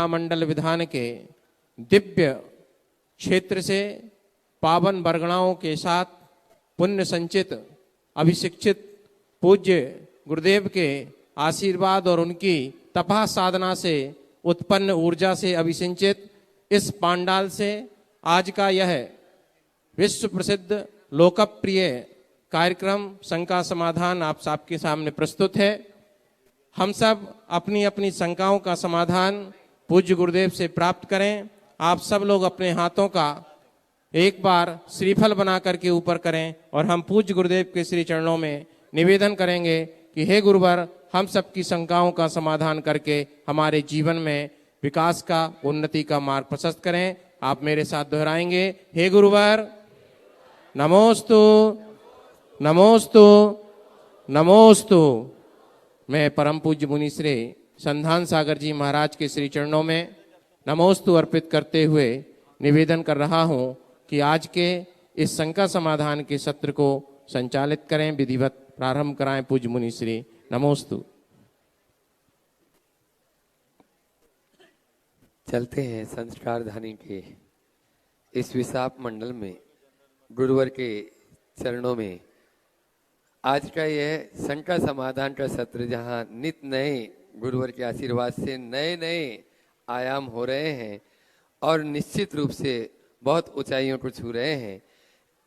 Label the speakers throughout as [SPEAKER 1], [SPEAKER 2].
[SPEAKER 1] महामंडल विधान के दिव्य क्षेत्र से पावन बरगणाओं के साथ पुण्य संचित अभिशिक्षित पूज्य गुरुदेव के आशीर्वाद और उनकी तपा साधना से उत्पन्न ऊर्जा से अभिसिंचित इस पांडाल से आज का यह विश्व प्रसिद्ध लोकप्रिय कार्यक्रम शंका समाधान आप सबके सामने प्रस्तुत है। हम सब अपनी अपनी शंकाओं का समाधान पूज्य गुरुदेव से प्राप्त करें। आप सब लोग अपने हाथों का एक बार श्रीफल बना करके ऊपर करें और हम पूज्य गुरुदेव के श्री चरणों में निवेदन करेंगे कि हे गुरुवर, हम सबकी शंकाओं का समाधान करके हमारे जीवन में विकास का, उन्नति का मार्ग प्रशस्त करें। आप मेरे साथ दोहराएंगे, हे गुरुवर नमोस्तु नमोस्तु नमोस्तु। मैं परम पूज्य मुनि श्री संधान सागर जी महाराज के श्री चरणों में नमोस्तु अर्पित करते हुए निवेदन कर रहा हूं कि आज के इस शंका समाधान के सत्र को संचालित करें, विधिवत प्रारंभ कराएं। पूज्य मुनि श्री नमोस्तु।
[SPEAKER 2] चलते हैं संस्कार धानी के इस विशाप मंडल में गुरुवर के चरणों में। आज का यह शंका समाधान का सत्र, जहां नित नए गुरुवर के आशीर्वाद से नए नए आयाम हो रहे हैं और निश्चित रूप से बहुत ऊंचाइयों को छू रहे हैं,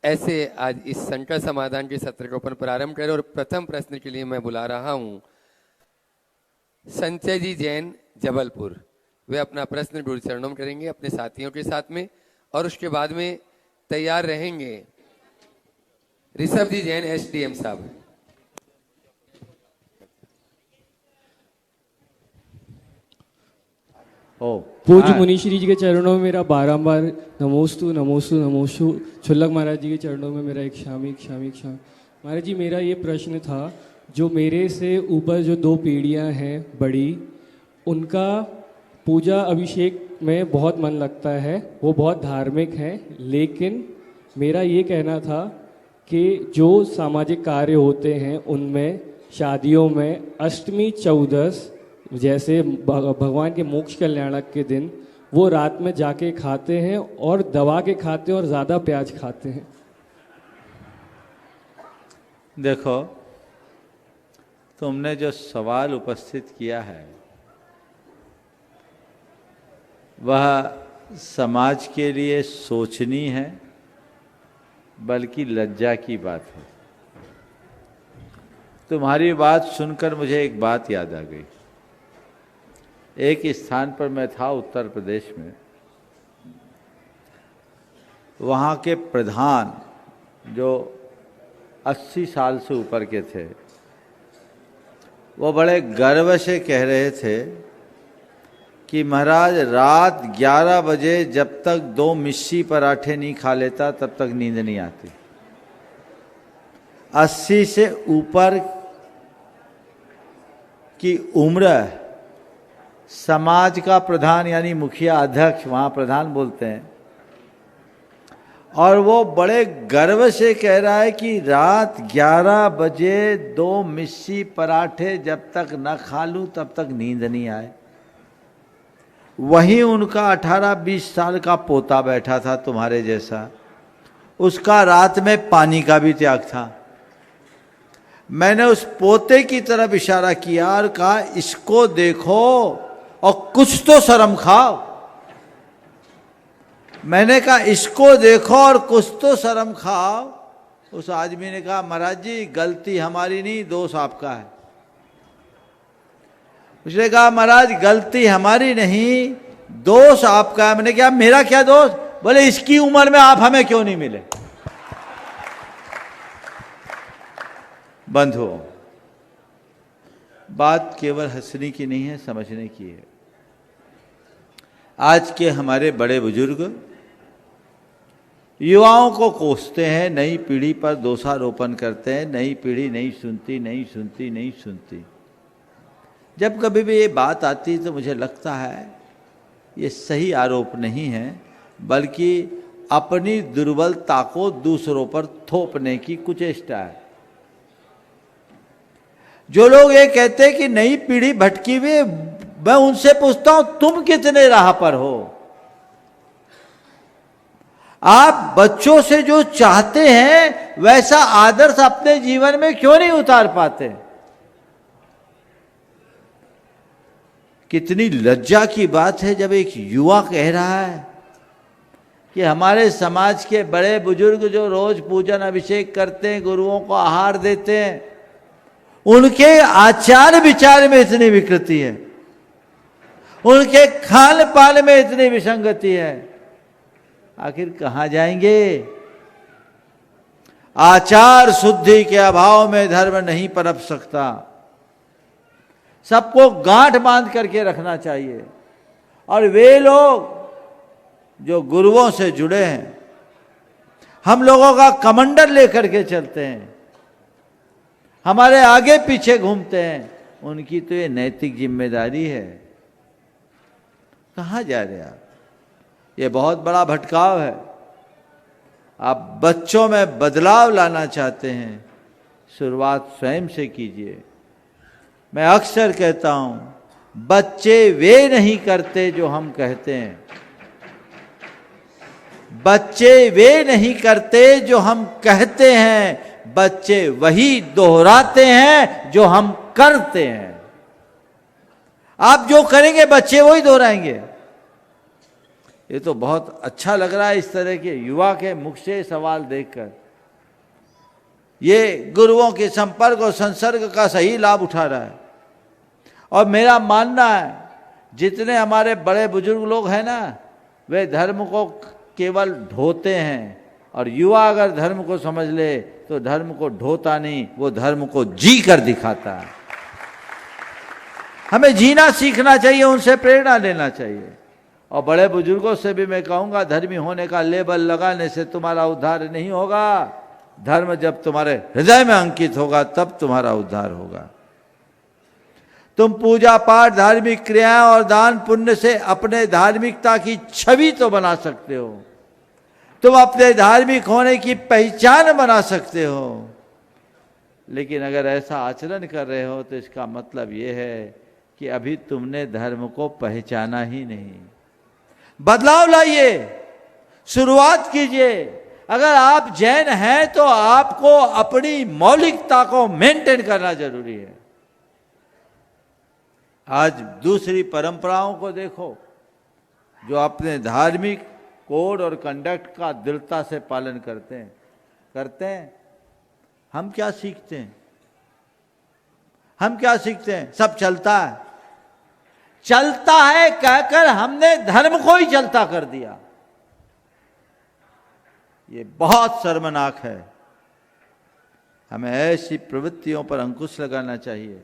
[SPEAKER 2] ऐसे आज इस शंका समाधान के सत्र को अपन प्रारंभ करें। और प्रथम प्रश्न के लिए मैं बुला रहा हूं संचय जी जैन जबलपुर। वे अपना प्रश्न गुरु चरणों में करेंगे अपने साथियों के साथ में, और उसके बाद में तैयार रहेंगे ऋषभ जी जैन एसडीएम साहब।
[SPEAKER 3] पूज्य मुनीश्री जी के चरणों में मेरा बारंबार नमोस्तु नमोस्तु नमोस्तु। छुल्लक महाराज जी के चरणों में मेरा एक शामिक शामिक शामिक। महाराज जी, मेरा ये प्रश्न था, जो मेरे से ऊपर जो दो पीढ़ियां हैं बड़ी, उनका पूजा अभिषेक में बहुत मन लगता है, वो बहुत धार्मिक हैं, लेकिन मेरा ये कहना था कि जो सामाजिक कार्य होते हैं उनमें शादियों में अष्टमी चौदस, जैसे भगवान के मोक्ष कल्याणक के दिन, वो रात में जाके खाते हैं और दबा के खाते हैं और ज़्यादा प्याज खाते हैं।
[SPEAKER 4] देखो, तुमने जो सवाल उपस्थित किया है वह समाज के लिए सोचनी है, बल्कि लज्जा की बात है। तुम्हारी बात सुनकर मुझे एक बात याद आ गई। एक स्थान पर मैं था उत्तर प्रदेश में, वहाँ के प्रधान जो 80 साल से ऊपर के थे, वो बड़े गर्व से कह रहे थे कि महाराज रात 11 बजे जब तक 2 मिस्सी पराठे नहीं खा लेता तब तक नींद नहीं आती। 80 से ऊपर की उम्र, समाज का प्रधान यानी मुखिया अध्यक्ष, वहाँ प्रधान बोलते हैं, और वो बड़े गर्व से कह रहा है कि रात 11 बजे 2 मिस्सी पराठे जब तक न खा लूँ तब तक नींद नहीं आए। वहीं उनका 18-20 साल का पोता बैठा था तुम्हारे जैसा, उसका रात में पानी का भी त्याग था। मैंने उस पोते की तरफ इशारा किया और कहा, इसको देखो और कुछ तो शर्म खाओ। मैंने कहा इसको देखो और कुछ तो शर्म खाओ। उस आदमी ने कहा, महाराज जी गलती हमारी नहीं, दोष आपका है। उसने कहा, महाराज गलती हमारी नहीं, दोष आपका है। मैंने कहा, मेरा क्या दोष? बोले, इसकी उम्र में आप हमें क्यों नहीं मिले। बंधुओं, बात केवल हंसने की नहीं है, समझने की है। आज के हमारे बड़े बुजुर्ग युवाओं को कोसते हैं, नई पीढ़ी पर दोषारोपण करते हैं, नई पीढ़ी नहीं सुनती नहीं सुनती नहीं सुनती। जब कभी भी ये बात आती है तो मुझे लगता है ये सही आरोप नहीं है, बल्कि अपनी दुर्बलता को दूसरों पर थोपने की कुचेष्टा है। जो लोग ये कहते हैं कि नई पीढ़ी भटकी हुई, मैं उनसे पूछता हूं तुम कितने राह पर हो? आप बच्चों से जो चाहते हैं वैसा आदर्श अपने जीवन में क्यों नहीं उतार पाते? कितनी लज्जा की बात है जब एक युवा कह रहा है कि हमारे समाज के बड़े बुजुर्ग जो रोज पूजन अभिषेक करते हैं, गुरुओं को आहार देते हैं, उनके आचार विचार में इतनी विकृति है, उनके खान पान में इतनी विसंगति है, आखिर कहां जाएंगे? आचार शुद्धि के अभाव में धर्म नहीं पनप सकता। सबको गांठ बांध करके रखना चाहिए। और वे लोग जो गुरुओं से जुड़े हैं, हम लोगों का कमंडल लेकर के चलते हैं, हमारे आगे पीछे घूमते हैं, उनकी तो ये नैतिक जिम्मेदारी है। कहां जा रहे आप? ये बहुत बड़ा भटकाव है। आप बच्चों में बदलाव लाना चाहते हैं, शुरुआत स्वयं से कीजिए। मैं अक्सर कहता हूं, बच्चे वे नहीं करते जो हम कहते हैं, बच्चे वे नहीं करते जो हम कहते हैं, बच्चे वही दोहराते हैं जो हम करते हैं। आप जो करेंगे बच्चे वही दोहराएंगे। ये तो बहुत अच्छा लग रहा है इस तरह के युवा के मुख से सवाल देखकर। ये गुरुओं के संपर्क और संसर्ग का सही लाभ उठा रहा है। और मेरा मानना है जितने हमारे बड़े बुजुर्ग लोग हैं ना, वे धर्म को केवल ढोते हैं, और युवा अगर धर्म को समझ ले तो धर्म को ढोता नहीं, वो धर्म को जी कर दिखाता है। हमें जीना सीखना चाहिए, उनसे प्रेरणा लेना चाहिए। और बड़े बुजुर्गों से भी मैं कहूंगा, धर्मी होने का लेबल लगाने से तुम्हारा उद्धार नहीं होगा। धर्म जब तुम्हारे हृदय में अंकित होगा तब तुम्हारा उद्धार होगा। तुम पूजा पाठ, धार्मिक क्रियाएं और दान पुण्य से अपने धार्मिकता की छवि तो बना सकते हो, तुम अपने धार्मिक होने की पहचान बना सकते हो, लेकिन अगर ऐसा आचरण कर रहे हो तो इसका मतलब यह है कि अभी तुमने धर्म को पहचाना ही नहीं। बदलाव लाइए, शुरुआत कीजिए। अगर आप जैन हैं तो आपको अपनी मौलिकता को मेंटेन करना जरूरी है। आज दूसरी परंपराओं को देखो जो अपने धार्मिक कोड और कंडक्ट का दृढ़ता से पालन करते हैं। हम क्या सीखते हैं? हम क्या सीखते हैं? सब चलता है कहकर हमने धर्म को ही चलता कर दिया। ये बहुत शर्मनाक है। हमें ऐसी प्रवृत्तियों पर अंकुश लगाना चाहिए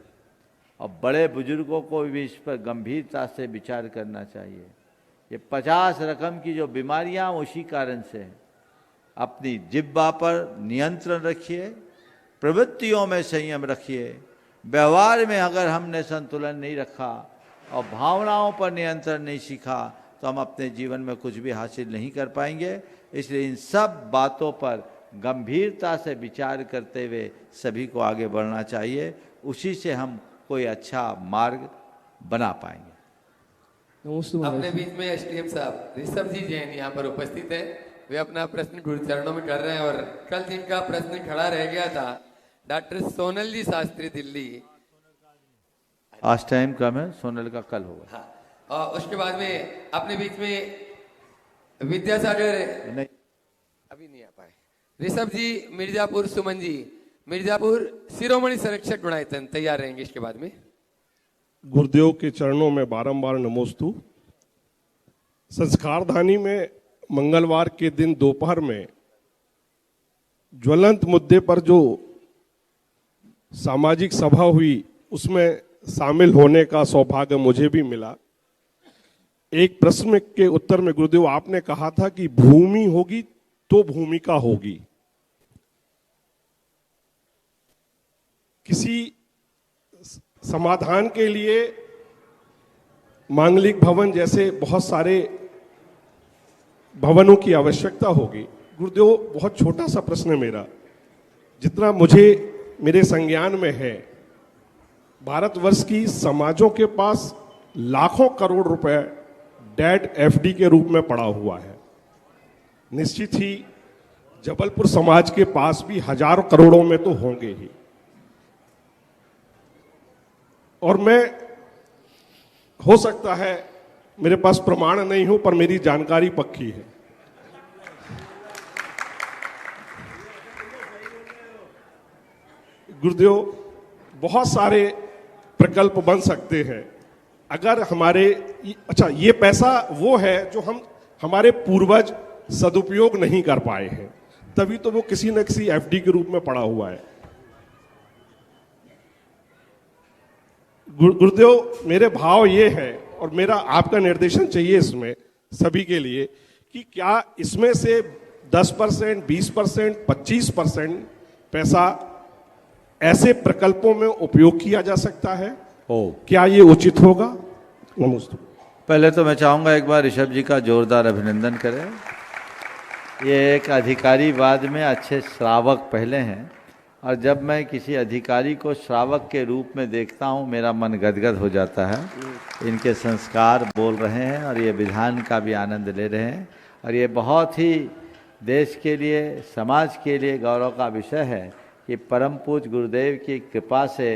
[SPEAKER 4] और बड़े बुजुर्गों को भी इस पर गंभीरता से विचार करना चाहिए। ये 50 रकम की जो बीमारियां उसी कारण से हैं। अपनी जिह्वा पर नियंत्रण रखिए, प्रवृत्तियों में संयम रखिए। व्यवहार में अगर हमने संतुलन नहीं रखा और भावनाओं पर नियंत्रण नहीं सीखा तो हम अपने जीवन में कुछ भी हासिल नहीं कर पाएंगे। इसलिए इन सब बातों पर गंभीरता से विचार करते हुए सभी को आगे बढ़ना चाहिए। उसी से हम कोई अच्छा मार्ग बना पाएंगे।
[SPEAKER 2] अपने बीच में एसडीएम साहब ऋषभ जी जैन यहाँ पर उपस्थित हैं। वे अपना प्रश्न गुरु चरणों में कर रहे हैं। और कल जिनका प्रश्न खड़ा रह गया था, डॉक्टर सोनल जी शास्त्री दिल्ली,
[SPEAKER 4] आज टाइम कम है, सोनल का कल होगा।
[SPEAKER 2] हाँ, और उसके बाद में अपने बीच में विद्यासागर
[SPEAKER 4] नहीं,
[SPEAKER 2] अभी नहीं आ पाए। ऋषभ जी मिर्जापुर, सुमन जी मिर्जापुर, शिरोमणि संरक्षक गुणायतन तैयार रहेंगे। इसके बाद में
[SPEAKER 5] गुरुदेव के चरणों में बारंबार नमोस्तु। संस्कारधानी में मंगलवार के दिन दोपहर में ज्वलंत मुद्दे पर जो सामाजिक सभा हुई उसमें शामिल होने का सौभाग्य मुझे भी मिला। एक प्रश्न के उत्तर में गुरुदेव आपने कहा था कि भूमि होगी तो भूमिका होगी। किसी समाधान के लिए मांगलिक भवन जैसे बहुत सारे भवनों की आवश्यकता होगी। गुरुदेव, बहुत छोटा सा प्रश्न है मेरा, जितना मुझे मेरे संज्ञान में है, भारतवर्ष की समाजों के पास लाखों करोड़ रुपए डेट एफडी के रूप में पड़ा हुआ है। निश्चित ही जबलपुर समाज के पास भी हजारों करोड़ों में तो होंगे ही। और मैं, हो सकता है मेरे पास प्रमाण नहीं हो, पर मेरी जानकारी पक्की है। गुरुदेव, बहुत सारे प्रकल्प बन सकते हैं अगर हमारे, अच्छा, ये पैसा वो है जो हमारे पूर्वज सदुपयोग नहीं कर पाए हैं, तभी तो वो किसी न किसी एफडी के रूप में पड़ा हुआ है। गुरुदेव, मेरे भाव ये है और मेरा आपका निर्देशन चाहिए इसमें सभी के लिए कि क्या इसमें से 10%, 20%, 25% पैसा ऐसे प्रकल्पों में उपयोग किया जा सकता है? क्या ये उचित होगा? नमस्ते।
[SPEAKER 4] पहले तो मैं चाहूंगा एक बार ऋषभ जी का जोरदार अभिनंदन करें। ये एक अधिकारी बाद में अच्छे श्रावक पहले हैं, और जब मैं किसी अधिकारी को श्रावक के रूप में देखता हूँ मेरा मन गदगद हो जाता है। इनके संस्कार बोल रहे हैं और ये विधान का भी आनंद ले रहे हैं, और ये बहुत ही देश के लिए, समाज के लिए गौरव का विषय है कि परम पूज्य गुरुदेव की कृपा से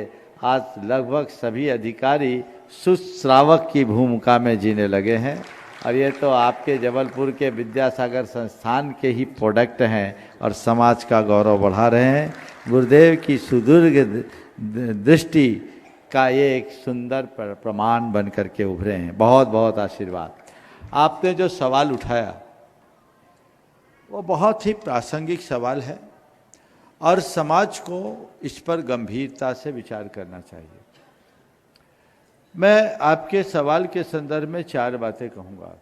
[SPEAKER 4] आज लगभग सभी अधिकारी सुश्रावक की भूमिका में जीने लगे हैं। और ये तो आपके जबलपुर के विद्यासागर संस्थान के ही प्रोडक्ट हैं और समाज का गौरव बढ़ा रहे हैं। गुरुदेव की सुदीर्घ दृष्टि का ये एक सुंदर प्रमाण बन करके उभरे हैं। बहुत बहुत आशीर्वाद। आपने जो सवाल उठाया वो बहुत ही प्रासंगिक सवाल है और समाज को इस पर गंभीरता से विचार करना चाहिए। मैं आपके सवाल के संदर्भ में 4 बातें कहूँगा।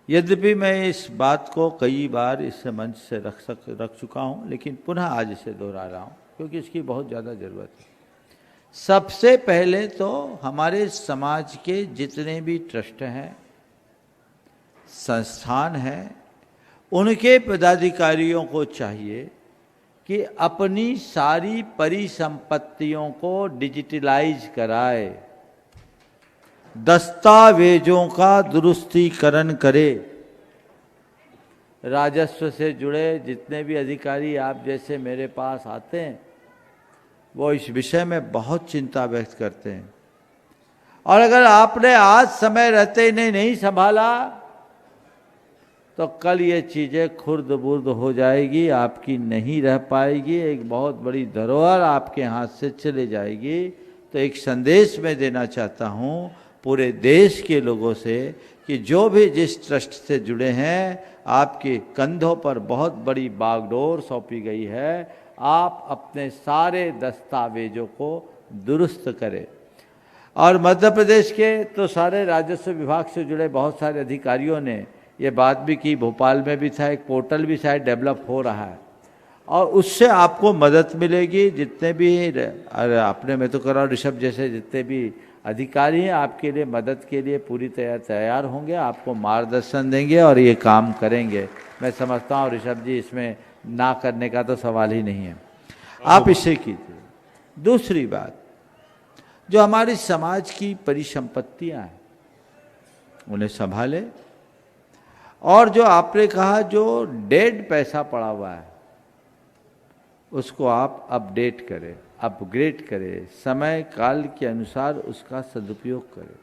[SPEAKER 4] यद्यपि मैं इस बात को कई बार इस मंच से रख चुका हूँ, लेकिन पुनः आज इसे दोहरा रहा हूँ क्योंकि इसकी बहुत ज़्यादा ज़रूरत है। सबसे पहले तो हमारे समाज के जितने भी ट्रस्ट हैं, संस्थान हैं, उनके पदाधिकारियों को चाहिए कि अपनी सारी परिसंपत्तियों को डिजिटलाइज कराए, दस्तावेजों का दुरुस्तीकरण करे। राजस्व से जुड़े जितने भी अधिकारी आप जैसे मेरे पास आते हैं वो इस विषय में बहुत चिंता व्यक्त करते हैं, और अगर आपने आज समय रहते इन्हें नहीं संभाला तो कल ये चीज़ें खुर्द बुर्द हो जाएगी, आपकी नहीं रह पाएगी, एक बहुत बड़ी धरोहर आपके हाथ से चले जाएगी। तो एक संदेश मैं देना चाहता हूँ पूरे देश के लोगों से कि जो भी जिस ट्रस्ट से जुड़े हैं, आपके कंधों पर बहुत बड़ी बागडोर सौंपी गई है। आप अपने सारे दस्तावेजों को दुरुस्त करें। और मध्य प्रदेश के तो सारे राजस्व विभाग से जुड़े बहुत सारे अधिकारियों ने ये बात भी की, भोपाल में भी था, एक पोर्टल भी शायद डेवलप हो रहा है और उससे आपको मदद मिलेगी। जितने भी, अरे आपने मैं तो कर रहा हूँ, ऋषभ जैसे जितने भी अधिकारी हैं आपके लिए मदद के लिए पूरी तैयार होंगे, आपको मार्गदर्शन देंगे और ये काम करेंगे। मैं समझता हूँ ऋषभ जी इसमें ना करने का तो सवाल ही नहीं है, आप इसे कीजिए। दूसरी बात, जो हमारी समाज की परिसंपत्तियाँ हैं उन्हें संभाले, और जो आपने कहा जो डेड पैसा पड़ा हुआ है उसको आप अपडेट करें, अपग्रेड करें, समय काल के अनुसार उसका सदुपयोग करें।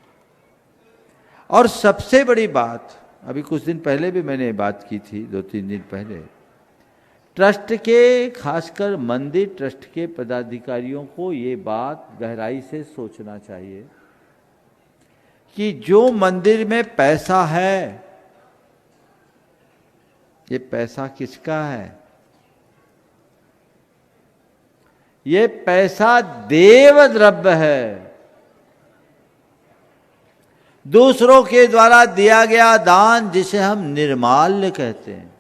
[SPEAKER 4] और सबसे बड़ी बात, अभी कुछ दिन पहले भी मैंने बात की थी, 2-3 दिन पहले, ट्रस्ट के, खासकर मंदिर ट्रस्ट के पदाधिकारियों को ये बात गहराई से सोचना चाहिए कि जो मंदिर में पैसा है, ये पैसा किसका है? ये पैसा देव द्रव्य है, दूसरों के द्वारा दिया गया दान, जिसे हम निर्माल्य कहते हैं।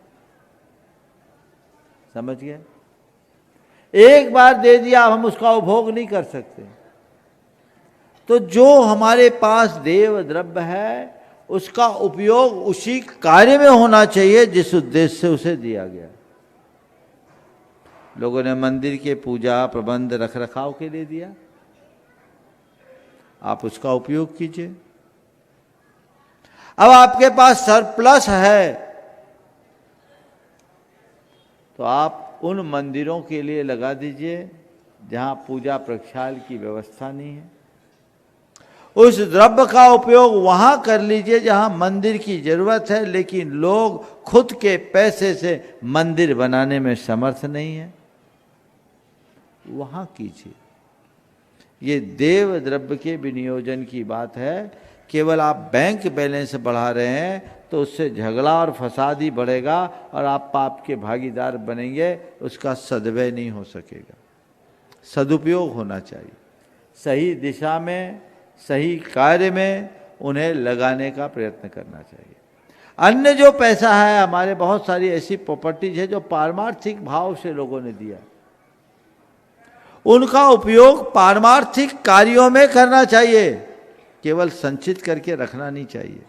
[SPEAKER 4] समझ गए? एक बार दे दिया, हम उसका उपभोग नहीं कर सकते। तो जो हमारे पास देव द्रव्य है उसका उपयोग उसी कार्य में होना चाहिए जिस उद्देश्य से उसे दिया गया। लोगों ने मंदिर के पूजा प्रबंध रख रखाव के लिए दिया, आप उसका उपयोग कीजिए। अब आपके पास सरप्लस है तो आप उन मंदिरों के लिए लगा दीजिए जहां पूजा प्रक्षाल की व्यवस्था नहीं है। उस द्रव्य का उपयोग वहां कर लीजिए जहां मंदिर की जरूरत है, लेकिन लोग खुद के पैसे से मंदिर बनाने में समर्थ नहीं है, वहां कीजिए। ये देव द्रव्य के विनियोजन की बात है। केवल आप बैंक बैलेंस बढ़ा रहे हैं तो उससे झगड़ा और फसाद ही बढ़ेगा और आप पाप के भागीदार बनेंगे, उसका सद्व्यय नहीं हो सकेगा। सदुपयोग होना चाहिए, सही दिशा में सही कार्य में उन्हें लगाने का प्रयत्न करना चाहिए। अन्य जो पैसा है, हमारे बहुत सारी ऐसी प्रॉपर्टीज है जो पारमार्थिक भाव से लोगों ने दिया, उनका उपयोग पारमार्थिक कार्यों में करना चाहिए, केवल संचित करके रखना नहीं चाहिए।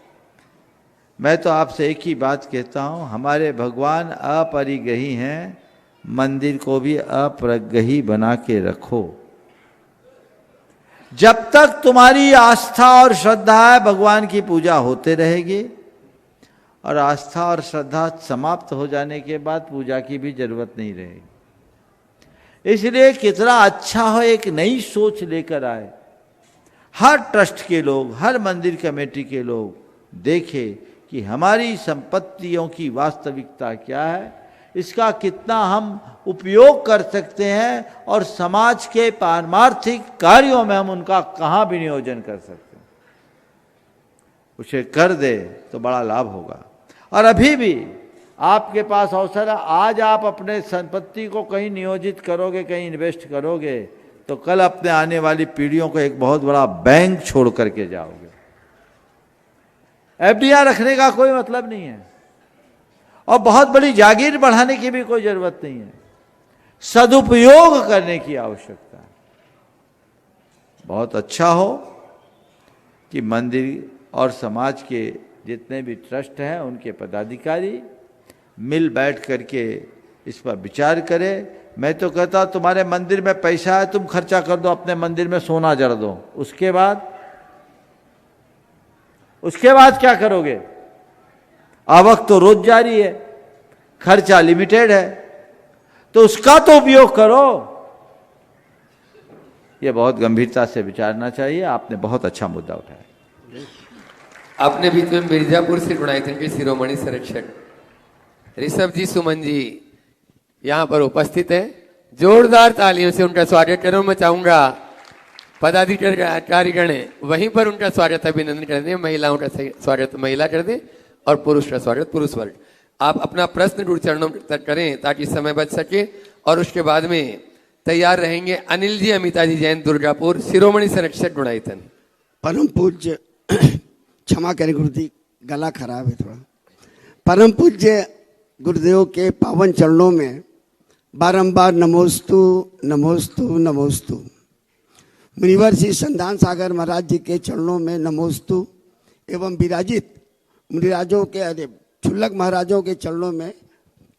[SPEAKER 4] मैं तो आपसे एक ही बात कहता हूं, हमारे भगवान अपरिग्रही हैं, मंदिर को भी अपरिग्रही बना के रखो। जब तक तुम्हारी आस्था और श्रद्धा है, भगवान की पूजा होते रहेगी, और आस्था और श्रद्धा समाप्त हो जाने के बाद पूजा की भी जरूरत नहीं रहेगी। इसलिए कितना अच्छा हो एक नई सोच लेकर आए, हर ट्रस्ट के लोग, हर मंदिर कमेटी के लोग देखें कि हमारी संपत्तियों की वास्तविकता क्या है, इसका कितना हम उपयोग कर सकते हैं और समाज के पारमार्थिक कार्यों में हम उनका कहाँ विनियोजन कर सकते हैं, उसे कर दे तो बड़ा लाभ होगा। और अभी भी आपके पास अवसर है, आज आप अपने संपत्ति को कहीं नियोजित करोगे, कहीं इन्वेस्ट करोगे, तो कल अपने आने वाली पीढ़ियों को एक बहुत बड़ा बैंक छोड़ करके जाओगे। एफडीआर रखने का कोई मतलब नहीं है और बहुत बड़ी जागीर बढ़ाने की भी कोई जरूरत नहीं है, सदुपयोग करने की आवश्यकता है। बहुत अच्छा हो कि मंदिर और समाज के जितने भी ट्रस्ट हैं उनके पदाधिकारी मिल बैठ करके इस पर विचार करें। मैं तो कहता तुम्हारे मंदिर में पैसा है, तुम खर्चा कर दो, अपने मंदिर में सोना जड़ दो, उसके बाद क्या करोगे? आवक तो रोज जारी है, खर्चा लिमिटेड है, तो उसका तो उपयोग करो। यह बहुत गंभीरता से विचारना चाहिए। आपने बहुत अच्छा मुद्दा उठाया।
[SPEAKER 2] अपने बीच में मिर्जापुर से गुणायतन के शिरोमणि संरक्षक ऋषभ जी सुमन जी यहाँ पर उपस्थित है। जोरदार तालियों से उनका स्वागत करो। मैं चाहूंगा पदाधिकारीगण वहीं पर उनका स्वागत अभिनंदन कर दें, महिलाओं का स्वागत महिला कर दें और पुरुष का स्वागत पुरुष वर्ग। आप अपना प्रश्न गुरु चरणों तक करें ताकि समय बच सके, और उसके बाद में तैयार रहेंगे अनिल जी अमिता जी जैन दुर्गापुर शिरोमणि संरक्षक गुणायतन।
[SPEAKER 6] परम पूज्य क्षमा करें गुरुजी, गला खराब है थोड़ा। परम पूज्य गुरुदेव के पावन चरणों में बारंबार नमोस्तु नमोस्तु नमोस्तु। मुनिवर श्री संधान सागर महाराज जी के चरणों में नमोस्तु एवं विराजित मुनिराजों के छुल्लक महाराजों के चरणों में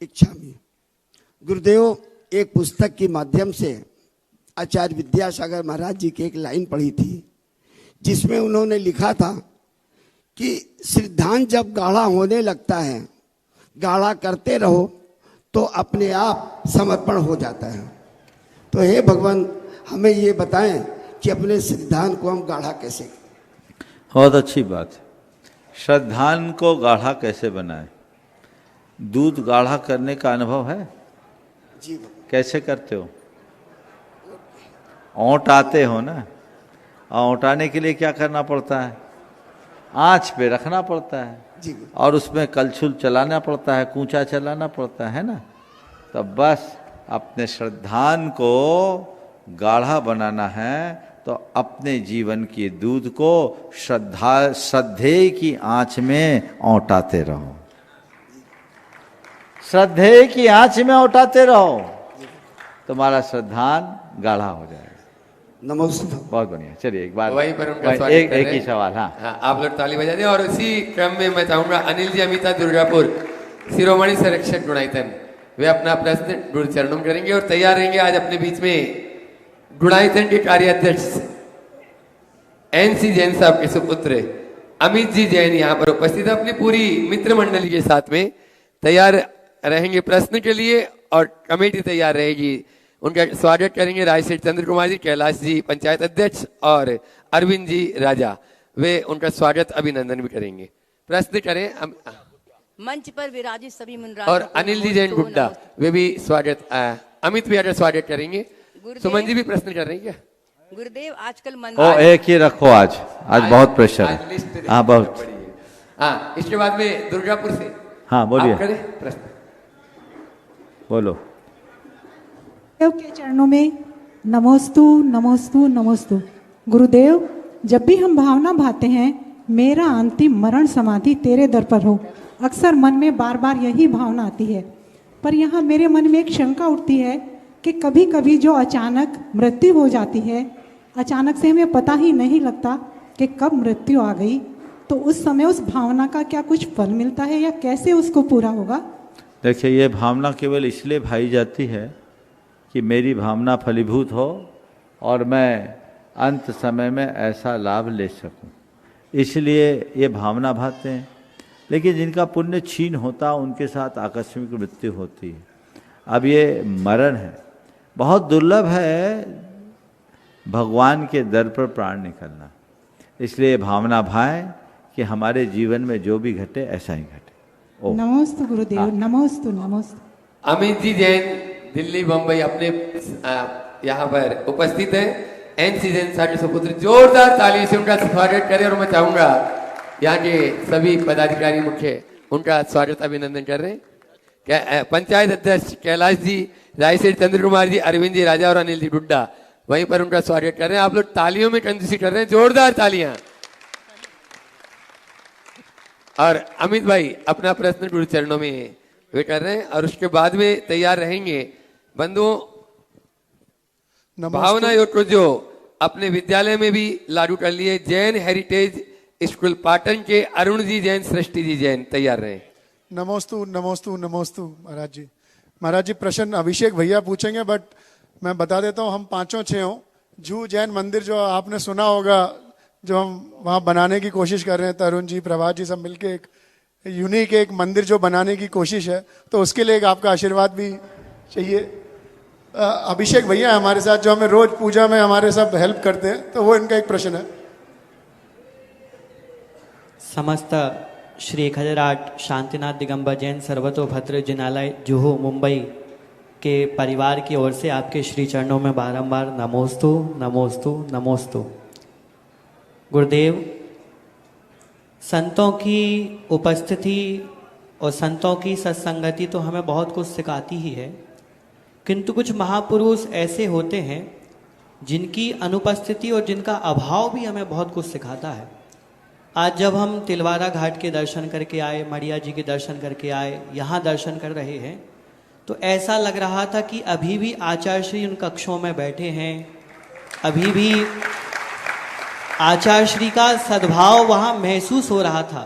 [SPEAKER 6] इच्छामी। गुरुदेव एक पुस्तक के माध्यम से आचार्य विद्यासागर महाराज जी की एक लाइन पढ़ी थी जिसमें उन्होंने लिखा था कि सिद्धांत जब गाढ़ा होने लगता है, गाढ़ा करते रहो तो अपने आप समर्पण हो जाता है। तो हे भगवान हमें ये बताएं कि अपने सिद्धांत को हम गाढ़ा कैसे करें।
[SPEAKER 4] बहुत अच्छी बात है। श्रद्धान को गाढ़ा कैसे बनाए? दूध गाढ़ा करने का अनुभव है?
[SPEAKER 6] जी
[SPEAKER 4] कैसे करते हो? औंटाते हो ना? औंटाने के लिए क्या करना पड़ता है? आंच पे रखना पड़ता है
[SPEAKER 6] जी,
[SPEAKER 4] और उसमें कलछुल चलाना पड़ता है, कूचा चलाना पड़ता है ना। तो बस अपने श्रद्धान को गाढ़ा बनाना है तो अपने जीवन के दूध को श्रद्धेय की आंच में औंटाते रहो, श्रद्धेय की आंच में औंटाते रहो, तुम्हारा श्रद्धान गाढ़ा हो जाएगा।
[SPEAKER 6] नमस्ते।
[SPEAKER 4] बहुत बढ़िया। चलिए एक बार
[SPEAKER 2] वहीं पर उनका स्वागत
[SPEAKER 4] एक
[SPEAKER 2] करें।
[SPEAKER 4] ही सवाल। हाँ,
[SPEAKER 2] हाँ, आप लोग ताली बजा दें। और इसी क्रम में मैं चाहूंगा अनिल जी अमिता दुर्गापुर शिरोमणि संरक्षक गुणायतन वे अपना प्रश्न गुरु चरणों में करेंगे और तैयार रहेंगे। आज अपने बीच में गुणायतन के कार्याध्यक्ष एनसी जैन साहब के सुपुत्र अमित जी जैन यहाँ पर उपस्थित है, अपनी पूरी मित्र मंडली के साथ में तैयार रहेंगे प्रश्न के लिए और कमेटी तैयार रहेगी। उनका स्वागत करेंगे रायसेठ चंद्र कुमार जी, कैलाश जी पंचायत अध्यक्ष और अरविंद जी राजा, वे उनका स्वागत अभिनंदन भी करेंगे। प्रश्न करें
[SPEAKER 7] मंच पर विराजित सभी मुनराज
[SPEAKER 2] और अनिल जी जैन गुड्डा, वे भी स्वागत, अमित भैया का स्वागत करेंगे। सुमन जी भी प्रश्न कर रही है क्या?
[SPEAKER 7] गुरुदेव आजकल मन
[SPEAKER 4] ओ एक ही रखो, आज बहुत प्रेशर है। हाँ बहुत।
[SPEAKER 2] हाँ, इसके बाद में दुर्गापुर से
[SPEAKER 4] हाँ बोलिए,
[SPEAKER 2] आप करें प्रश्न।
[SPEAKER 4] बोलो।
[SPEAKER 8] गुरुदेव के चरणों में नमोस्तु नमोस्तु नमोस्तु। गुरुदेव, जब भी हम भावना भाते हैं मेरा अंतिम मरण समाधि तेरे दर पर हो, अक्सर मन में बार बार यही भावना आती है, पर यहाँ मेरे मन में एक शंका उठती है कि कभी कभी जो अचानक मृत्यु हो जाती है, अचानक से हमें पता ही नहीं लगता कि कब मृत्यु आ गई, तो उस समय उस भावना का क्या कुछ फल मिलता है या कैसे उसको पूरा होगा?
[SPEAKER 4] देखिए, ये भावना केवल इसलिए भाई जाती है कि मेरी भावना फलीभूत हो और मैं अंत समय में ऐसा लाभ ले सकूं, इसलिए ये भावना भाते हैं। लेकिन जिनका पुण्य क्षीण होता उनके साथ आकस्मिक मृत्यु होती है। अब ये मरण है, बहुत दुर्लभ है भगवान के दर पर प्राण निकलना, इसलिए भावना भाए कि हमारे जीवन में जो भी घटे ऐसा ही घटे।
[SPEAKER 8] नमोस्तु गुरुदेव, नमोस्तु नमोस्तु।
[SPEAKER 2] अमित जी जैन दिल्ली बम्बई अपने यहाँ पर उपस्थित है। एनसी जैन साढ़े सुपुत्र, जोरदार ताली से उनका स्वागत करें। और मैं चाहूंगा यहाँ के सभी पदाधिकारी मुख्य उनका स्वागत अभिनंदन कर रहे हैं। पंचायत अध्यक्ष कैलाश जी, रायसेठ चंद्र कुमार जी, अरविंद जी राजा और अनिल जी गुड्डा वहीं पर उनका स्वागत कर रहे हैं। आप लोग तालियों में कंजूसी कर रहे हैं, जोरदार तालियां। और अमित भाई अपना प्रश्न गुरु चरणों में वे कर रहे हैं और उसके बाद में तैयार रहेंगे बंधुओं भावना योग को जो अपने विद्यालय में भी लागू कर लिए, जैन हेरिटेज स्कूल पाटन के अरुण जी जैन, सृष्टि जी जैन तैयार रहे।
[SPEAKER 9] नमोस्तु नमोस्तु नमोस्तु। महाराज जी, महाराज जी प्रश्न अभिषेक भैया पूछेंगे, बट मैं बता देता हूँ हम पांचों छह जू जैन मंदिर जो आपने सुना होगा, जो हम वहाँ बनाने की कोशिश कर रहे हैं, तरुण जी प्रभात जी सब मिलके एक यूनिक एक मंदिर जो बनाने की कोशिश है, तो उसके लिए एक आपका आशीर्वाद भी चाहिए। अभिषेक भैया हमारे साथ जो हमें रोज पूजा में हमारे सब हेल्प करते हैं, तो वो इनका एक प्रश्न है।
[SPEAKER 10] समस्त श्री 1008 शांतिनाथ दिगंबर जैन सर्वतोभद्र जिनालय जुहू मुंबई के परिवार की ओर से आपके श्री चरणों में बारंबार नमोस्तु नमोस्तु नमोस्तु। गुरुदेव, संतों की उपस्थिति और संतों की सत्संगति तो हमें बहुत कुछ सिखाती ही है, किंतु कुछ महापुरुष ऐसे होते हैं जिनकी अनुपस्थिति और जिनका अभाव भी हमें बहुत कुछ सिखाता है। आज जब हम तिलवारा घाट के दर्शन करके आए, मड़िया जी के दर्शन करके आए, यहाँ दर्शन कर रहे हैं, तो ऐसा लग रहा था कि अभी भी आचार्य श्री उन कक्षों में बैठे हैं, अभी भी आचार्य श्री का सद्भाव वहाँ महसूस हो रहा था।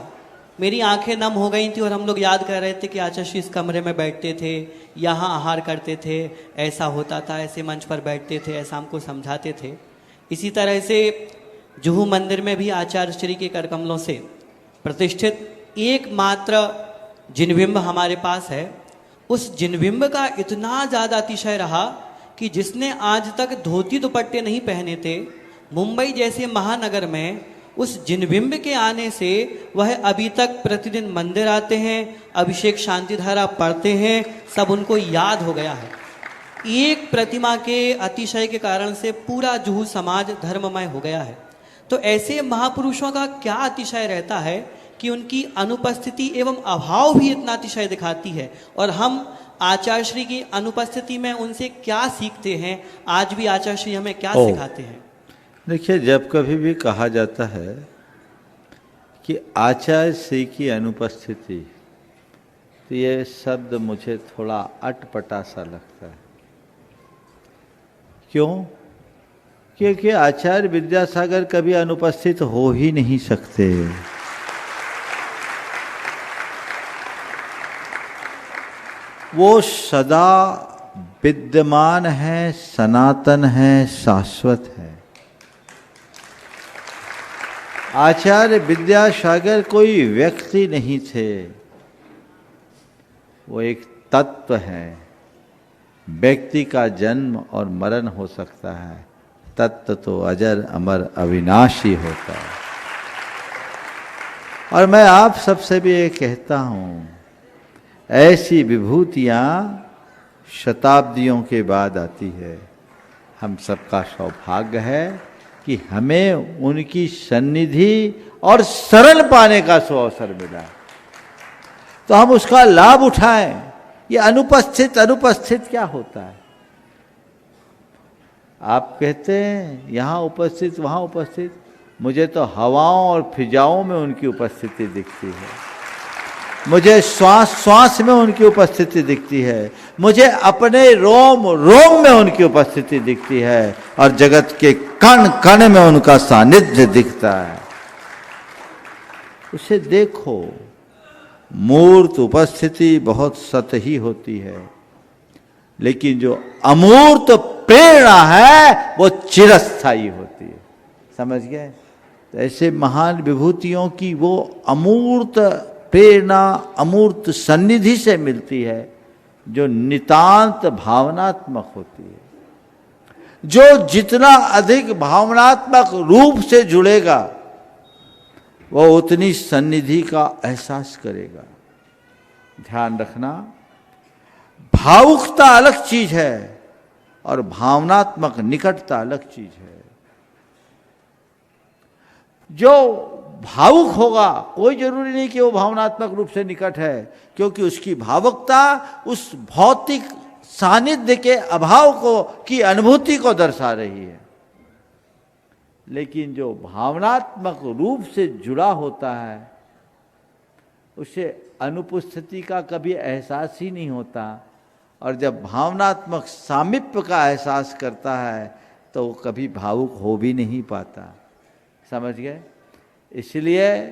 [SPEAKER 10] मेरी आंखें नम हो गई थी और हम लोग याद कर रहे थे कि आचार्य श्री इस कमरे में बैठते थे, यहाँ आहार करते थे, ऐसा होता था, ऐसे मंच पर बैठते थे, ऐसा हमको समझाते थे। इसी तरह से जुहू मंदिर में भी आचार्य श्री के करकमलों से प्रतिष्ठित एकमात्र जिनबिंब हमारे पास है। उस जिनबिंब का इतना ज़्यादा अतिशय रहा कि जिसने आज तक धोती दुपट्टे नहीं पहने थे, मुंबई जैसे महानगर में उस जिनबिंब के आने से वह अभी तक प्रतिदिन मंदिर आते हैं, अभिषेक शांतिधारा पढ़ते हैं, सब उनको याद हो गया है। एक प्रतिमा के अतिशय के कारण से पूरा जुहू समाज धर्ममय हो गया है। तो ऐसे महापुरुषों का क्या अतिशय रहता है कि उनकी अनुपस्थिति एवं अभाव भी इतना अतिशय दिखाती है, और हम आचार्य श्री की अनुपस्थिति में उनसे क्या सीखते हैं, आज भी आचार्य श्री हमें क्या सिखाते हैं?
[SPEAKER 4] देखिए, जब कभी भी कहा जाता है कि आचार्य श्री की अनुपस्थिति, तो ये शब्द मुझे थोड़ा अटपटा सा लगता है। क्यों? क्योंकि आचार्य विद्यासागर कभी अनुपस्थित हो ही नहीं सकते। वो सदा विद्यमान है, सनातन है, शाश्वत है। आचार्य विद्यासागर कोई व्यक्ति नहीं थे, वो एक तत्व है। व्यक्ति का जन्म और मरण हो सकता है, तत्व तो अजर अमर अविनाशी होता है। और मैं आप सबसे भी ये कहता हूं, ऐसी विभूतियां शताब्दियों के बाद आती है। हम सबका सौभाग्य है कि हमें उनकी सन्निधि और शरण पाने का अवसर मिला, तो हम उसका लाभ उठाएं। ये अनुपस्थित अनुपस्थित क्या होता है? आप कहते हैं यहां उपस्थित वहां उपस्थित, मुझे तो हवाओं और फिजाओं में उनकी उपस्थिति दिखती है, मुझे श्वास श्वास में उनकी उपस्थिति दिखती है, मुझे अपने रोम रोम में उनकी उपस्थिति दिखती है, और जगत के कण कण में उनका सानिध्य दिखता है। उसे देखो। मूर्त उपस्थिति बहुत सतही होती है, लेकिन जो अमूर्त प्रेरणा है वो चिरस्थायी होती है। समझ गए? तो ऐसे महान विभूतियों की वो अमूर्त प्रेरणा, अमूर्त सन्निधि से मिलती है, जो नितांत भावनात्मक होती है। जो जितना अधिक भावनात्मक रूप से जुड़ेगा, वो उतनी सन्निधि का एहसास करेगा। ध्यान रखना, भावुकता अलग चीज है और भावनात्मक निकटता अलग चीज है। जो भावुक होगा, कोई जरूरी नहीं कि वो भावनात्मक रूप से निकट है, क्योंकि उसकी भावुकता उस भौतिक सानिध्य के अभाव को की अनुभूति को दर्शा रही है। लेकिन जो भावनात्मक रूप से जुड़ा होता है, उसे अनुपस्थिति का कभी एहसास ही नहीं होता, और जब भावनात्मक सामीप्य का एहसास करता है तो वो कभी भावुक हो भी नहीं पाता। समझ गए? इसलिए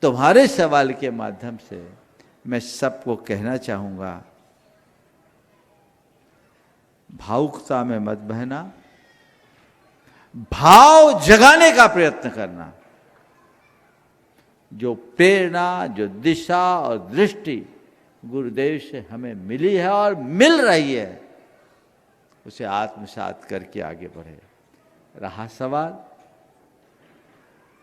[SPEAKER 4] तुम्हारे सवाल के माध्यम से मैं सबको कहना चाहूँगा, भावुकता में मत बहना, भाव जगाने का प्रयत्न करना। जो प्रेरणा, जो दिशा और दृष्टि गुरुदेव से हमें मिली है और मिल रही है, उसे आत्मसात करके आगे बढ़े। रहा सवाल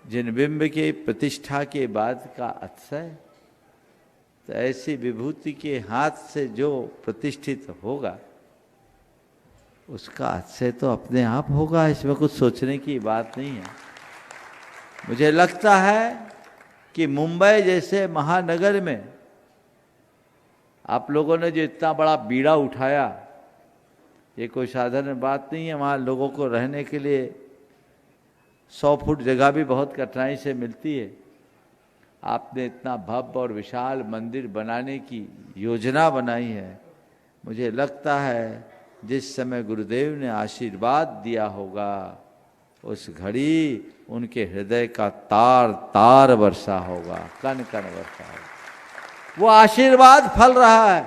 [SPEAKER 4] जिन बिंब के प्रतिष्ठा के बाद का अतिशय, तो ऐसी विभूति के हाथ से जो प्रतिष्ठित होगा उसका अतिशय तो अपने आप होगा, इसमें कुछ सोचने की बात नहीं है। मुझे लगता है कि मुंबई जैसे महानगर में आप लोगों ने जो इतना बड़ा बीड़ा उठाया, ये कोई साधारण बात नहीं है। वहाँ लोगों को रहने के लिए 100 फुट जगह भी बहुत कठिनाई से मिलती है। आपने इतना भव्य और विशाल मंदिर बनाने की योजना बनाई है। मुझे लगता है जिस समय गुरुदेव ने आशीर्वाद दिया होगा, उस घड़ी उनके हृदय का तार तार वर्षा होगा, कण कण वर्षा होगा। वो आशीर्वाद फल रहा है,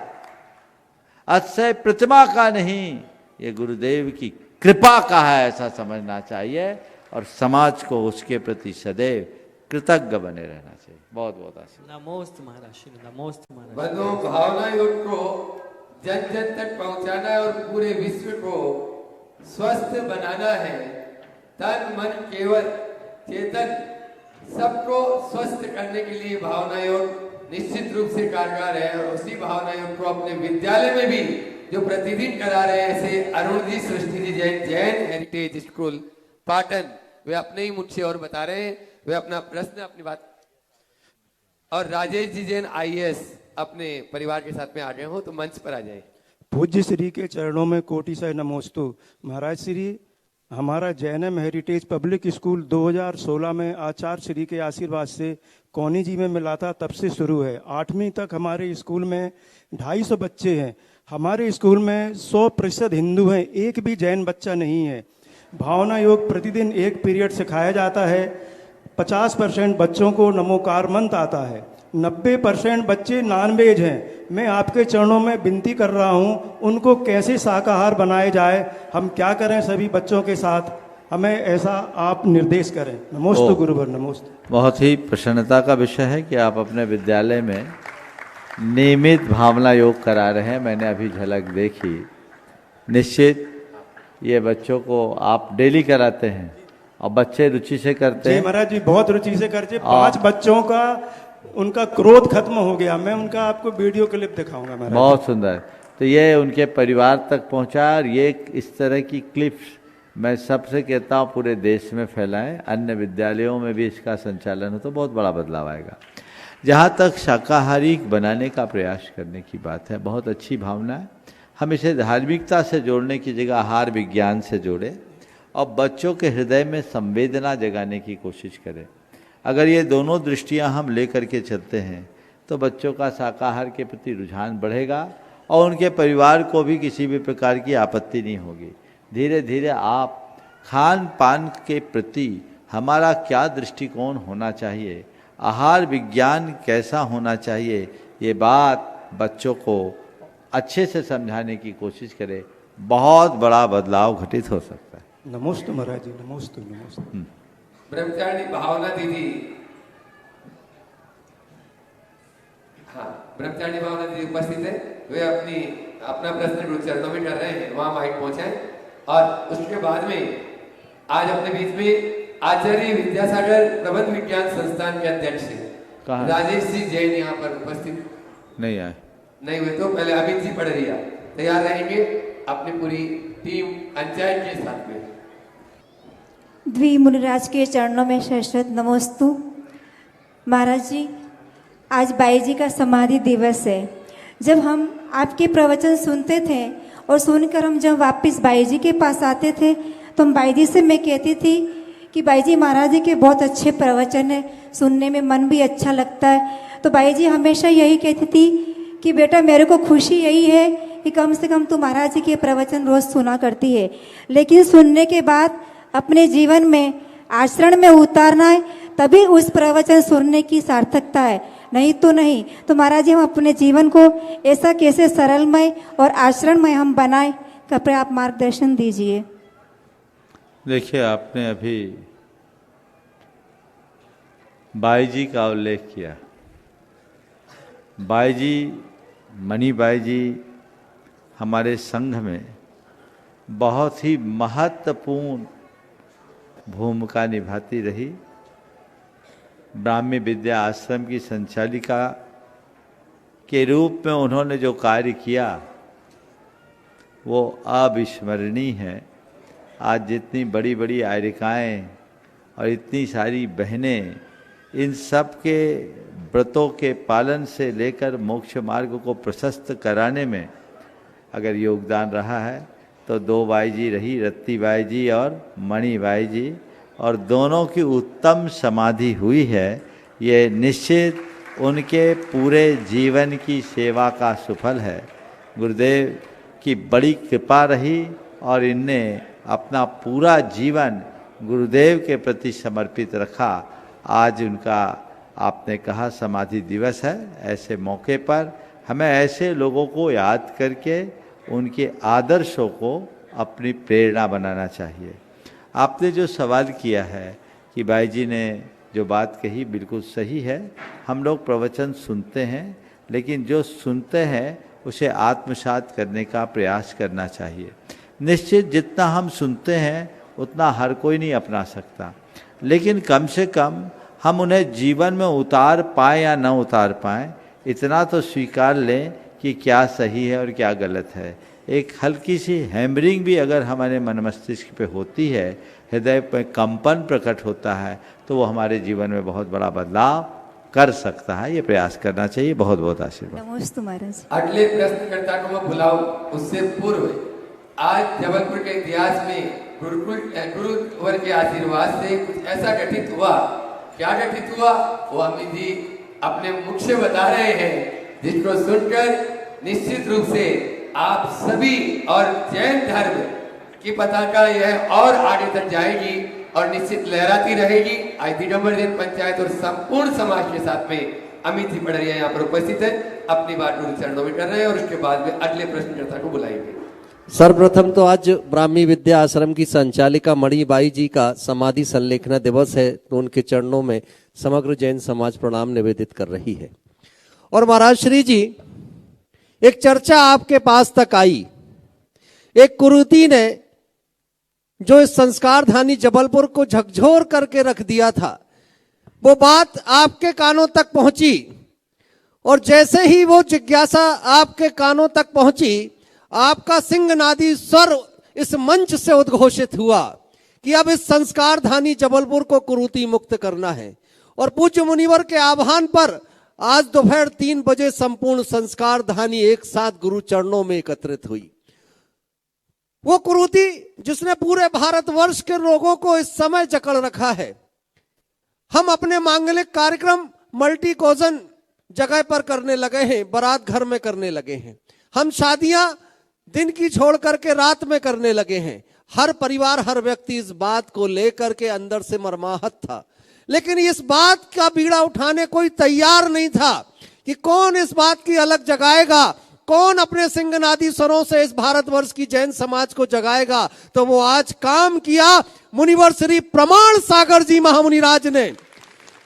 [SPEAKER 4] अतिशय प्रतिमा का नहीं, ये गुरुदेव की कृपा का है, ऐसा समझना चाहिए। और समाज को उसके प्रति सदैव कृतज्ञ बने रहना चाहिए। बहुत बहुत आशीर्वाद।
[SPEAKER 10] नमोस्तु महाराज, नमोस्तु महाराज।
[SPEAKER 2] बनो भावना योग को जन जन तक पहुंचाना है और पूरे विश्व को स्वस्थ बनाना है। तन मन केवल चेतन सबको स्वस्थ करने के लिए भावना योग निश्चित रूप से कारगर है। और उसी भावना योग को अपने विद्यालय में भी जो प्रतिदिन करा रहे हैं, ऐसे अरुण जी, सृष्टि जी जैन, जैन हेरिटेज स्कूल पाटन, वे अपने ही मुझसे और बता रहे हैं, वे अपना प्रश्न अपनी बात। और राजेश जी जैन IAS अपने परिवार के साथ में आ गए हो तो मंच पर आ जाए।
[SPEAKER 11] पूज्य श्री के चरणों में कोटि से नमोस्तु। महाराज श्री, हमारा जैनम हेरिटेज पब्लिक स्कूल 2016 में आचार्य श्री के आशीर्वाद से कौनी जी में मिला था, तब से शुरू है। 8वीं तक हमारे स्कूल में 250 बच्चे हैं। हमारे स्कूल में 100% हिंदू हैं, एक भी जैन बच्चा नहीं है। भावना योग प्रतिदिन 1 पीरियड सिखाया जाता है। 50% बच्चों को नमोकार मंत्र आता है। 90% बच्चे नॉनवेज हैं। मैं आपके चरणों में विनती कर रहा हूं, उनको कैसे शाकाहार बनाए जाए, हम क्या करें सभी बच्चों के साथ, हमें ऐसा आप निर्देश करें। नमोस्तु गुरुवर, नमोस्तु।
[SPEAKER 4] बहुत ही प्रसन्नता का विषय है कि आप अपने विद्यालय में नियमित भावना योग करा रहे हैं। मैंने अभी झलक देखी। निश्चित ये बच्चों को आप डेली कराते हैं और बच्चे रुचि से करते
[SPEAKER 11] जी
[SPEAKER 4] हैं।
[SPEAKER 11] महाराज जी, बहुत रुचि से करते। 5 बच्चों का उनका क्रोध खत्म हो गया। मैं उनका आपको वीडियो क्लिप दिखाऊंगा महाराज।
[SPEAKER 4] बहुत सुंदर। तो ये उनके परिवार तक पहुंचा और ये इस तरह की क्लिप्स मैं सबसे कहता हूँ पूरे देश में फैलाएं। अन्य विद्यालयों में भी इसका संचालन हो तो बहुत बड़ा बदलाव आएगा। जहाँ तक शाकाहारी बनाने का प्रयास करने की बात है, बहुत अच्छी भावना है। हम इसे धार्मिकता से जोड़ने की जगह आहार विज्ञान से जोड़े और बच्चों के हृदय में संवेदना जगाने की कोशिश करें। अगर ये दोनों दृष्टियां हम लेकर के चलते हैं तो बच्चों का शाकाहार के प्रति रुझान बढ़ेगा और उनके परिवार को भी किसी भी प्रकार की आपत्ति नहीं होगी। धीरे धीरे आप खान पान के प्रति हमारा क्या दृष्टिकोण होना चाहिए, आहार विज्ञान कैसा होना चाहिए, ये बात बच्चों को अच्छे से समझाने की कोशिश करें। बहुत बड़ा बदलाव घटित हो सकता है।
[SPEAKER 11] नमोस्तु महाराज जी, नमोस्तु नमोस्तु।
[SPEAKER 2] ब्रह्मचारिणी भावना दीदी, हाँ ब्रह्मचारिणी भावना दीदी उपस्थित है। वे अपना प्रश्न गुरु चरणों में कर रहे हैं, वहां माइक पहुंचाएं। और उसके बाद में आज अपने बीच में आचार्य विद्यासागर प्रबंध विज्ञान संस्थान के अध्यक्ष राजेश जी जैन यहाँ पर उपस्थित
[SPEAKER 4] नहीं आए,
[SPEAKER 2] नहीं हुए तो पहले अमित जी पड़रिया तैयार रहेंगे अपनी पूरी टीम पंचायत के साथ में।
[SPEAKER 12] द्वि मुनिराज के चरणों में शतशत नमोस्तु। महाराज जी, आज बाई जी का समाधि दिवस है। जब हम आपके प्रवचन सुनते थे और सुनकर हम जब वापस बाई जी के पास आते थे तो हम बाई जी से मैं कहती थी कि बाई जी महाराज जी के बहुत अच्छे प्रवचन है, सुनने में मन भी अच्छा लगता है। तो बाई जी हमेशा यही कहती थी कि बेटा मेरे को खुशी यही है कि कम से कम तू महाराज जी के प्रवचन रोज सुना करती है, लेकिन सुनने के बाद अपने जीवन में आचरण में उतारना है, तभी उस प्रवचन सुनने की सार्थकता है, नहीं तो नहीं। तो महाराज जी हम अपने जीवन को ऐसा कैसे सरलमय और आचरणमय हम बनाए, कृपया आप मार्गदर्शन दीजिए।
[SPEAKER 4] देखिए, आपने अभी बाई जी का उल्लेख किया। बाई जी, मणि बाई जी हमारे संघ में बहुत ही महत्वपूर्ण भूमिका निभाती रही। ब्राह्मी विद्या आश्रम की संचालिका के रूप में उन्होंने जो कार्य किया वो अविस्मरणीय है। आज जितनी बड़ी बड़ी आयरिकाएँ और इतनी सारी बहनें इन सब के व्रतों के पालन से लेकर मोक्ष मार्ग को प्रशस्त कराने में अगर योगदान रहा है तो 2 बाई जी रही, रत्ती बाई जी और मणि बाई जी, और दोनों की उत्तम समाधि हुई है। ये निश्चित उनके पूरे जीवन की सेवा का सुफल है। गुरुदेव की बड़ी कृपा रही और इनने अपना पूरा जीवन गुरुदेव के प्रति समर्पित रखा। आज उनका आपने कहा समाधि दिवस है। ऐसे मौके पर हमें ऐसे लोगों को याद करके उनके आदर्शों को अपनी प्रेरणा बनाना चाहिए। आपने जो सवाल किया है कि भाई जी ने जो बात कही बिल्कुल सही है। हम लोग प्रवचन सुनते हैं, लेकिन जो सुनते हैं उसे आत्मसात करने का प्रयास करना चाहिए। निश्चित जितना हम सुनते हैं उतना हर कोई नहीं अपना सकता, लेकिन कम से कम हम उन्हें जीवन में उतार पाएँ या न उतार पाएँ, इतना तो स्वीकार लें कि क्या सही है और क्या गलत है। एक हल्की सी हैमरिंग भी अगर हमारे मन मस्तिष्क पे होती है, हृदय पे कंपन प्रकट होता है, तो वो हमारे जीवन में बहुत बड़ा बदलाव कर सकता है। ये प्रयास करना चाहिए। बहुत बहुत आशीर्वाद।
[SPEAKER 12] नमस्ते महाराज।
[SPEAKER 2] अगले प्रश्नकर्ता को मैं बुलाऊं उससे पूर्व आज जबलपुर के इतिहास में गुरुवर के आशीर्वाद से कुछ ऐसा घटित हुआ। क्या घटित हुआ वो अमित जी अपने मुख से बता रहे हैं, जिसको सुनकर निश्चित रूप से आप सभी और जैन धर्म की पताका यह और आगे तक जाएगी और निश्चित लहराती रहेगी। आज दिगंबर जैन पंचायत और संपूर्ण समाज के साथ में अमित जी पड़रिया यहाँ पर उपस्थित है, अपनी बात गुरु चरणों में कर रहे हैं और उसके बाद में अगले प्रश्नकर्ता को बुलाएंगे।
[SPEAKER 13] सर्वप्रथम तो आज ब्राह्मी विद्या आश्रम की संचालिका मणिबाई जी का समाधि संलेखना दिवस है, तो उनके चरणों में समग्र जैन समाज प्रणाम निवेदित कर रही है। और महाराज श्री जी, एक चर्चा आपके पास तक आई, एक कुरीति ने जो इस संस्कार धानी जबलपुर को झकझोर करके रख दिया था, वो बात आपके कानों तक पहुंची। और जैसे ही वो जिज्ञासा आपके कानों तक पहुंची, आपका सिंहनादी स्वर इस मंच से उद्घोषित हुआ कि अब इस संस्कार धानी जबलपुर को कुरीति मुक्त करना है। और पूज्य मुनिवर के आह्वान पर आज दोपहर 3 बजे संपूर्ण संस्कार धानी एक साथ गुरु चरणों में एकत्रित हुई। वो कुरीति जिसने पूरे भारतवर्ष के लोगों को इस समय जकड़ रखा है। हम अपने मांगलिक कार्यक्रम मल्टी कॉजन जगह पर करने लगे हैं, बारात घर में करने लगे हैं। हम शादियां दिन की छोड़ करके रात में करने लगे हैं। हर परिवार, हर व्यक्ति इस बात को लेकर के अंदर से मर्माहत था, लेकिन इस बात का बीड़ा उठाने कोई तैयार नहीं था कि कौन इस बात की अलग जगाएगा, कौन अपने सिंहनादी स्वरों से इस भारतवर्ष की जैन समाज को जगाएगा। तो वो आज काम किया मुनिवर श्री प्रमाण सागर जी महामुनिराज ने,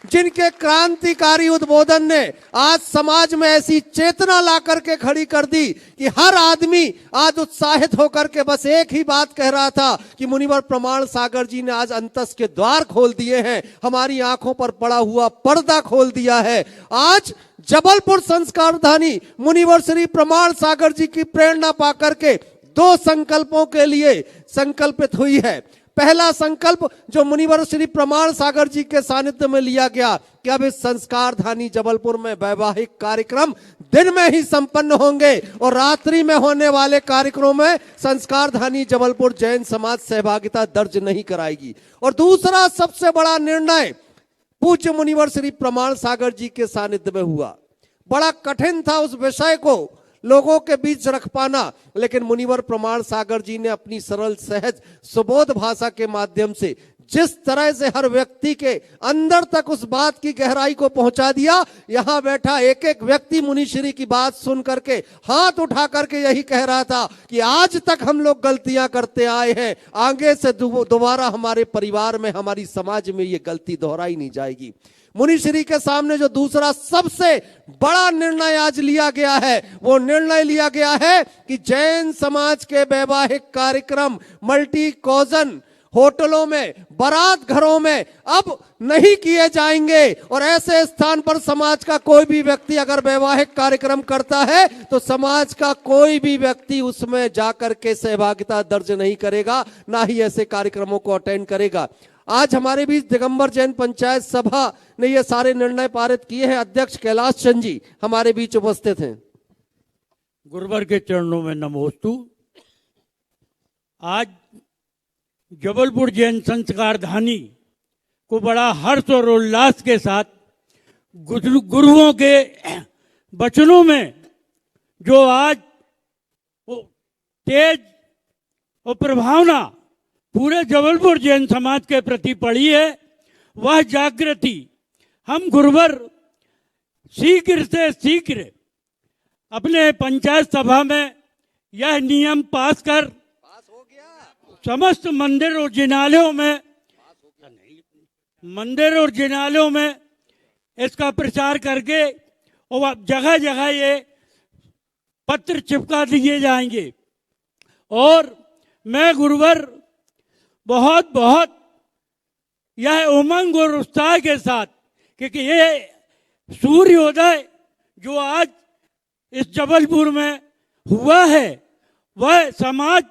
[SPEAKER 13] जिनके क्रांतिकारी उद्बोधन ने आज समाज में ऐसी चेतना ला करके खड़ी कर दी कि हर आदमी आज उत्साहित होकर के बस एक ही बात कह रहा था कि मुनिवर प्रमाण सागर जी ने आज अंतस के द्वार खोल दिए हैं, हमारी आंखों पर पड़ा हुआ पर्दा खोल दिया है। आज जबलपुर संस्कार धानी मुनिवर श्री प्रमाण सागर जी की प्रेरणा पाकर के 2 संकल्पों के लिए संकल्पित हुई है। पहला संकल्प जो मुनिवर श्री प्रमाण सागर जी के सानिध्य में लिया गया कि अब इस संस्कार धानी जबलपुर में वैवाहिक कार्यक्रम दिन में ही संपन्न होंगे और रात्रि में होने वाले कार्यक्रमों में संस्कार धानी जबलपुर जैन समाज सहभागिता दर्ज नहीं कराएगी। और दूसरा सबसे बड़ा निर्णय पूज्य मुनिवर श्री प्रमाण सागर जी के सानिध्य में हुआ। बड़ा कठिन था उस विषय को लोगों के बीच रख पाना, लेकिन मुनिवर प्रमाण सागर जी ने अपनी सरल सहज सुबोध भाषा के माध्यम से जिस तरह से हर व्यक्ति के अंदर तक उस बात की गहराई को पहुंचा दिया, यहां बैठा एक एक व्यक्ति मुनिश्री की बात सुन करके हाथ उठा करके यही कह रहा था कि आज तक हम लोग गलतियां करते आए हैं, आगे से दोबारा हमारे परिवार में, हमारी समाज में ये गलती दोहराई नहीं जाएगी। मुनिश्री के सामने जो दूसरा सबसे बड़ा निर्णय आज लिया गया है, वो निर्णय लिया गया है कि जैन समाज के वैवाहिक कार्यक्रम मल्टी कॉजन होटलों में, बारात घरों में अब नहीं किए जाएंगे। और ऐसे स्थान पर समाज का कोई भी व्यक्ति अगर वैवाहिक कार्यक्रम करता है तो समाज का कोई भी व्यक्ति उसमें जाकर के सहभागिता दर्ज नहीं करेगा, ना ही ऐसे कार्यक्रमों को अटेंड करेगा। आज हमारे बीच दिगंबर जैन पंचायत सभा ने ये सारे निर्णय पारित किए हैं। अध्यक्ष कैलाश चंद जी हमारे बीच उपस्थित हैं।
[SPEAKER 14] गुरुवर के चरणों में नमोस्तु। आज जबलपुर जैन संस्कार धानी को बड़ा हर्ष और उल्लास के साथ गुरुओं के वचनों में जो आज तेज और प्रभावना पूरे जबलपुर जैन समाज के प्रति पड़ी है, वह जागृति हम गुरुवर शीघ्र से शीघ्र अपने पंचायत सभा में यह नियम पास कर समस्त मंदिर और जिनालयों में इसका प्रचार करके और जगह जगह ये पत्र चिपका दिए जाएंगे। और मैं गुरुवर बहुत बहुत यह उमंग और उत्साह के साथ, क्योंकि ये सूर्योदय जो आज इस जबलपुर में हुआ है वह समाज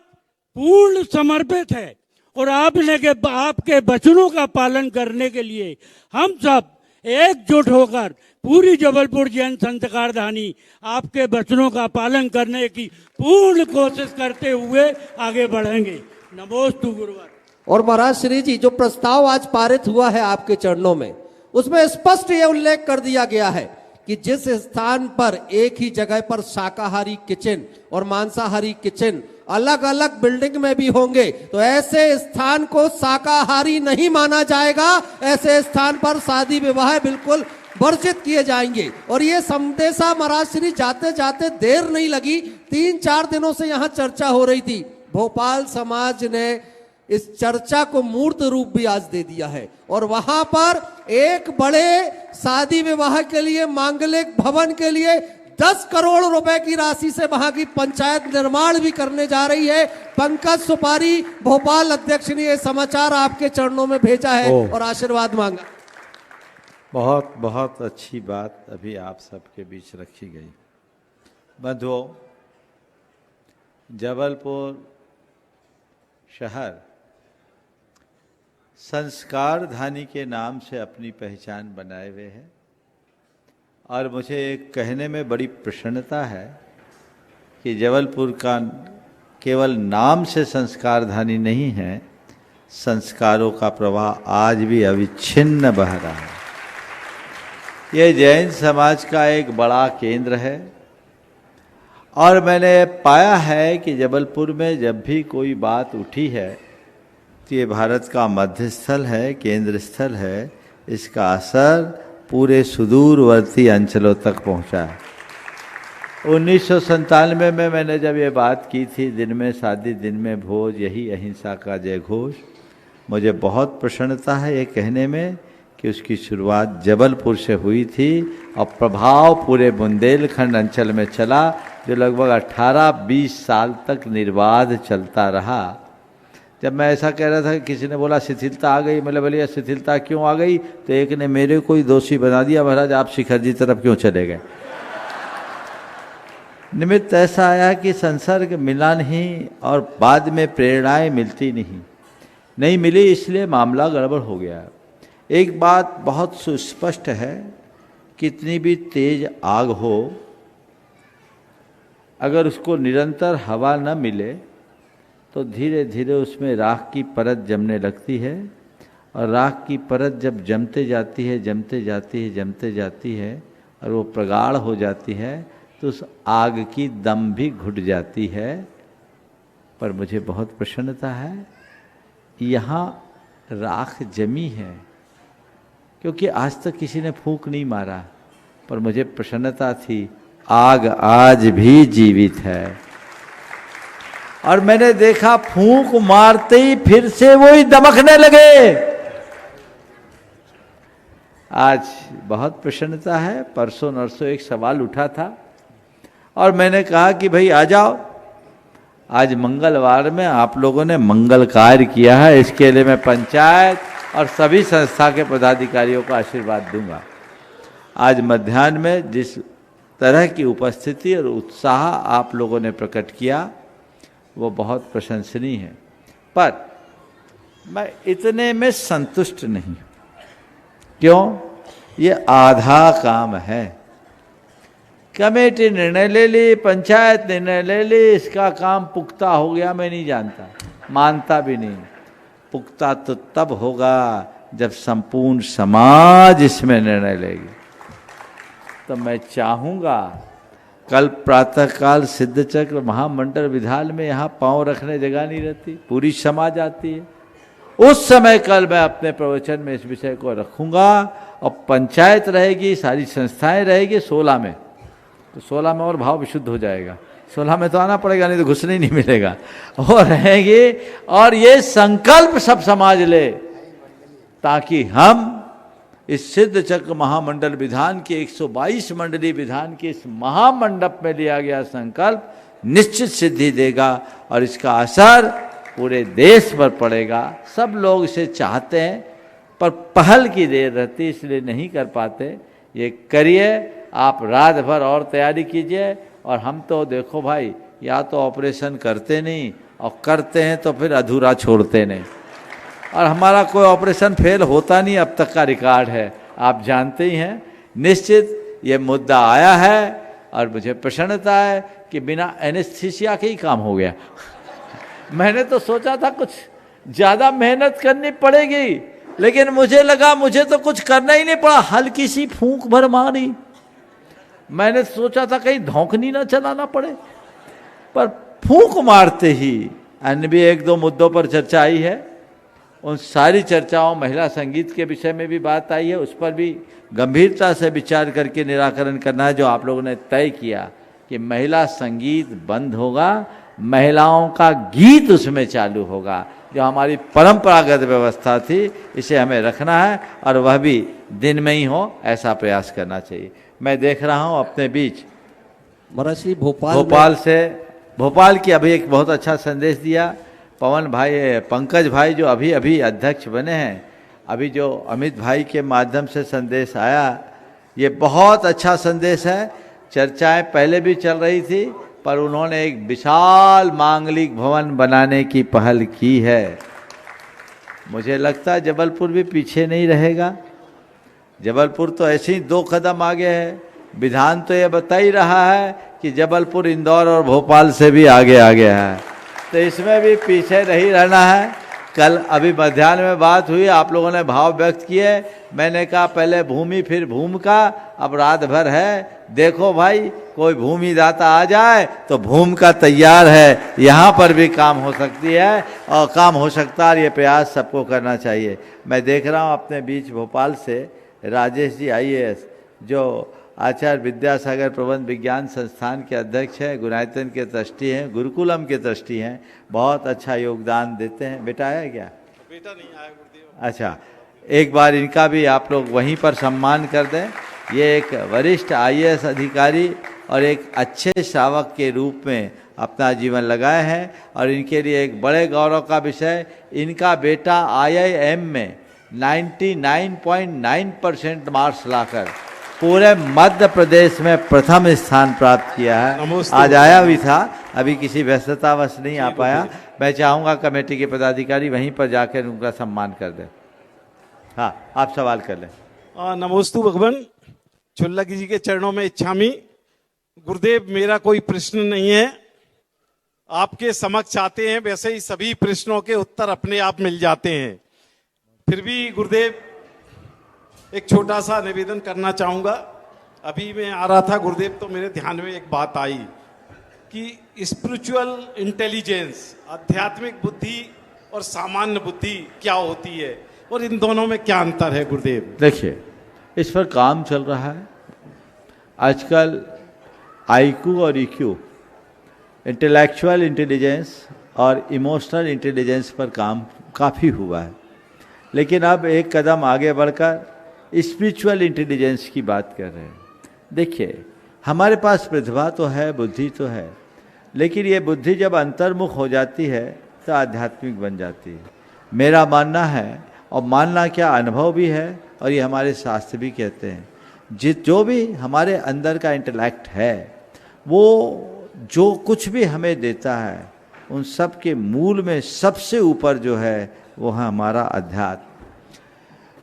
[SPEAKER 14] पूर्ण समर्पित है और आपके वचनों का पालन करने के लिए हम सब एकजुट होकर पूरी जबलपुर जैन संस्कार धानी आपके वचनों का पालन करने की पूर्ण कोशिश करते हुए आगे बढ़ेंगे। नमोस्तु गुरुवर।
[SPEAKER 13] और महाराज श्री जी, जो प्रस्ताव आज पारित हुआ है आपके चरणों में, उसमें स्पष्ट यह उल्लेख कर दिया गया है कि जिस स्थान पर एक ही जगह पर शाकाहारी किचन और मांसाहारी किचन अलग अलग बिल्डिंग में भी होंगे तो ऐसे स्थान को शाकाहारी नहीं माना जाएगा। ऐसे स्थान पर शादी विवाह बिल्कुल वर्जित किए जाएंगे। और ये संदेशा महाराज श्री जाते जाते देर नहीं लगी, 3-4 दिनों से यहाँ चर्चा हो रही थी। भोपाल समाज ने इस चर्चा को मूर्त रूप भी आज दे दिया है और वहां पर एक बड़े शादी विवाह के लिए मांगलिक भवन के लिए 10 करोड़ रुपए की राशि से वहां की पंचायत निर्माण भी करने जा रही है। पंकज सुपारी भोपाल अध्यक्ष ने यह समाचार आपके चरणों में भेजा है और आशीर्वाद मांगा।
[SPEAKER 4] बहुत बहुत अच्छी बात अभी आप सबके बीच रखी गई। बंधुओं, जबलपुर शहर संस्कार धानी के नाम से अपनी पहचान बनाए हुए है और मुझे एक कहने में बड़ी प्रसन्नता है कि जबलपुर का केवल नाम से संस्कार धानी नहीं है, संस्कारों का प्रवाह आज भी अविच्छिन्न बह रहा है। ये जैन समाज का एक बड़ा केंद्र है और मैंने पाया है कि जबलपुर में जब भी कोई बात उठी है तो ये भारत का मध्य स्थल है, केंद्र स्थल है। इसका असर पूरे सुदूरवर्ती अंचलों तक पहुंचा है। 1997 में मैंने जब ये बात की थी, दिन में शादी दिन में भोज, यही अहिंसा का जय घोष, मुझे बहुत प्रसन्नता है ये कहने में कि उसकी शुरुआत जबलपुर से हुई थी और प्रभाव पूरे बुंदेलखंड अंचल में चला, जो लगभग 18-20 साल तक निर्बाध चलता रहा। जब मैं ऐसा कह रहा था कि किसी ने बोला शिथिलता आ गई, मतलब बोलिए शिथिलता क्यों आ गई, तो एक ने मेरे को ही दोषी बना दिया, महाराज आप शिखर जी तरफ क्यों चले गए। निमित्त ऐसा आया कि संसर्ग मिला नहीं और बाद में प्रेरणाएं मिलती नहीं मिली, इसलिए मामला गड़बड़ हो गया। एक बात बहुत सुस्पष्ट है, कितनी भी तेज आग हो, अगर उसको निरंतर हवा न मिले तो धीरे धीरे उसमें राख की परत जमने लगती है और राख की परत जब जमते जाती है और वो प्रगाढ़ हो जाती है तो उस आग की दम भी घुट जाती है। पर मुझे बहुत प्रसन्नता है, यहाँ राख जमी है, क्योंकि आज तक किसी ने फूंक नहीं मारा, पर मुझे प्रसन्नता थी, आग आज भी जीवित है। और मैंने देखा फूंक मारते ही फिर से वही दमकने लगे। आज बहुत प्रसन्नता है। परसों नरसों एक सवाल उठा था और मैंने कहा कि भाई आ जाओ, आज मंगलवार में आप लोगों ने मंगल कार्य किया है, इसके लिए मैं पंचायत और सभी संस्था के पदाधिकारियों का आशीर्वाद दूंगा। आज मध्याह्न में जिस तरह की उपस्थिति और उत्साह आप लोगों ने प्रकट किया वो बहुत प्रशंसनीय है, पर मैं इतने में संतुष्ट नहीं। क्यों? ये आधा काम है। कमेटी निर्णय ले ली, पंचायत निर्णय ले ली, इसका काम पुख्ता हो गया, मैं नहीं जानता, मानता भी नहीं। पुख्ता तो तब होगा जब संपूर्ण समाज इसमें निर्णय लेगी। तो मैं चाहूँगा, कल प्रातःकाल सिद्ध चक्र महामंडल विधान में यहाँ पांव रखने जगह नहीं रहती, पूरी समाज आती है। उस समय कल मैं अपने प्रवचन में इस विषय को रखूँगा और पंचायत रहेगी, सारी संस्थाएं रहेगी 16 में, तो 16 में और भाव विशुद्ध हो जाएगा। 16 में तो आना पड़ेगा, नहीं तो घुसने ही नहीं मिलेगा, और रहेगी। और ये संकल्प सब समाज ले, ताकि हम इस सिद्ध चक्र महामंडल विधान के 122 मंडलीय विधान के इस महामंडप में लिया गया संकल्प निश्चित सिद्धि देगा और इसका असर पूरे देश पर पड़ेगा। सब लोग इसे चाहते हैं, पर पहल की देर रहती, इसलिए नहीं कर पाते। ये करिए, आप रात भर और तैयारी कीजिए। और हम तो देखो भाई, या तो ऑपरेशन करते नहीं और करते हैं तो फिर अधूरा छोड़ते नहीं, और हमारा कोई ऑपरेशन फेल होता नहीं, अब तक का रिकॉर्ड है, आप जानते ही हैं। निश्चित ये मुद्दा आया है और मुझे प्रसन्नता है कि बिना एनेस्थीसिया के ही काम हो गया। मैंने तो सोचा था कुछ ज़्यादा मेहनत करनी पड़ेगी, लेकिन मुझे लगा मुझे तो कुछ करना ही नहीं पड़ा, हल्की सी फूंक भर मारी। मैंने सोचा था कहीं धौंकनी ना चलाना पड़े, पर फूंक मारते ही अन्य भी 1-2 मुद्दों पर चर्चा आई है, उन सारी चर्चाओं, महिला संगीत के विषय में भी बात आई है, उस पर भी गंभीरता से विचार करके निराकरण करना है। जो आप लोगों ने तय किया कि महिला संगीत बंद होगा, महिलाओं का गीत उसमें चालू होगा, जो हमारी परंपरागत व्यवस्था थी, इसे हमें रखना है और वह भी दिन में ही हो, ऐसा प्रयास करना चाहिए। मैं देख रहा हूँ अपने बीच
[SPEAKER 13] महाराज श्री
[SPEAKER 4] भोपाल की अभी एक बहुत अच्छा संदेश दिया पवन भाई, पंकज भाई जो अभी अभी अध्यक्ष बने हैं, अभी जो अमित भाई के माध्यम से संदेश आया, ये बहुत अच्छा संदेश है। चर्चाएं पहले भी चल रही थी, पर उन्होंने एक विशाल मांगलिक भवन बनाने की पहल की है। मुझे लगता है जबलपुर भी पीछे नहीं रहेगा। जबलपुर तो ऐसे ही 2 कदम आगे है। विधान तो ये बता ही रहा है कि जबलपुर इंदौर और भोपाल से भी आगे आ गया है, तो इसमें भी पीछे नहीं रहना है। कल अभी मध्याह्न में बात हुई, आप लोगों ने भाव व्यक्त किए, मैंने कहा पहले भूमि फिर भूमि का, अब रात भर है। देखो भाई, कोई भूमि दाता आ जाए तो भूमि का तैयार है, यहाँ पर भी काम हो सकती है और काम हो सकता है। ये प्रयास सबको करना चाहिए। मैं देख रहा हूँ अपने बीच भोपाल से राजेश जी IAS, जो आचार्य विद्यासागर प्रबंध विज्ञान संस्थान के अध्यक्ष हैं, गुणायतन के ट्रस्टी हैं, गुरुकुलम के ट्रस्टी हैं, बहुत अच्छा योगदान देते हैं। बेटा आया क्या?
[SPEAKER 5] बेटा नहीं आया गुरुदेव।
[SPEAKER 4] अच्छा, एक बार इनका भी आप लोग वहीं पर सम्मान कर दें। ये एक वरिष्ठ IAS अधिकारी और एक अच्छे श्रावक के रूप में अपना जीवन लगाए हैं, और इनके लिए एक बड़े गौरव का विषय, इनका बेटा IIM में 99.9% मार्क्स लाकर पूरे मध्य प्रदेश में प्रथम स्थान प्राप्त किया है। आज आया भी था, अभी किसी व्यस्ततावश नहीं आ पाया। मैं चाहूँगा कमेटी के पदाधिकारी वहीं पर जाकर उनका सम्मान कर दें। हाँ, आप सवाल कर लें।
[SPEAKER 5] नमोस्तु भगवान, छुल्लक जी के चरणों में इच्छामी। गुरुदेव, मेरा कोई प्रश्न नहीं है, आपके समक्ष आते हैं, वैसे ही सभी प्रश्नों के उत्तर अपने आप मिल जाते हैं। फिर भी गुरुदेव, एक छोटा सा निवेदन करना चाहूंगा। अभी मैं आ रहा था गुरुदेव, तो मेरे ध्यान में एक बात आई कि स्पिरिचुअल इंटेलिजेंस, आध्यात्मिक बुद्धि और सामान्य बुद्धि क्या होती है, और इन दोनों में क्या अंतर है गुरुदेव?
[SPEAKER 4] देखिए, इस पर काम चल रहा है आजकल। IQ और EQ, इंटेलेक्चुअल इंटेलिजेंस और इमोशनल इंटेलिजेंस पर काम काफ़ी हुआ है, लेकिन अब एक कदम आगे बढ़कर स्पिरिचुअल इंटेलिजेंस की बात कर रहे हैं। देखिए, हमारे पास प्रतिभा तो है, बुद्धि तो है, लेकिन ये बुद्धि जब अंतर्मुख हो जाती है तो आध्यात्मिक बन जाती है। मेरा मानना है, और मानना क्या, अनुभव भी है, और ये हमारे शास्त्र भी कहते हैं, जो भी हमारे अंदर का इंटेलेक्ट है, वो जो कुछ भी हमें देता है, उन सब के मूल में सबसे ऊपर जो है वो है हमारा अध्यात्म।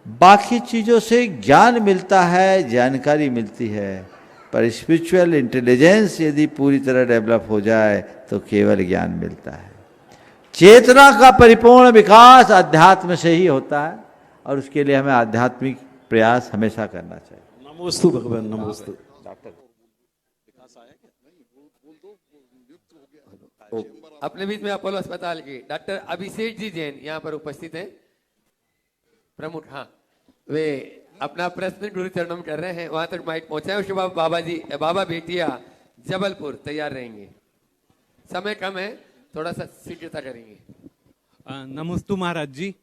[SPEAKER 4] बाकी चीज़ों से ज्ञान मिलता है, जानकारी मिलती है, पर स्पिरिचुअल इंटेलिजेंस यदि पूरी तरह डेवलप हो जाए तो केवल ज्ञान मिलता है। चेतना का परिपूर्ण विकास अध्यात्म से ही होता है, और उसके लिए हमें आध्यात्मिक प्रयास हमेशा करना चाहिए।
[SPEAKER 5] नमोस्तु भगवान, नमोस्तु।
[SPEAKER 2] अपने बीच में अपोलो अस्पताल के डॉक्टर अभिषेक जी जैन यहाँ पर उपस्थित हैं, प्रमुख। हाँ, वे अपना प्रश्न गुरु चरणों में कर रहे हैं, वहां तक माइक पहुंचा है। उसके बाद बाबा बेटिया जबलपुर तैयार रहेंगे। समय कम है, थोड़ा सा शीघ्रता करेंगे।
[SPEAKER 15] नमस्ते महाराज जी।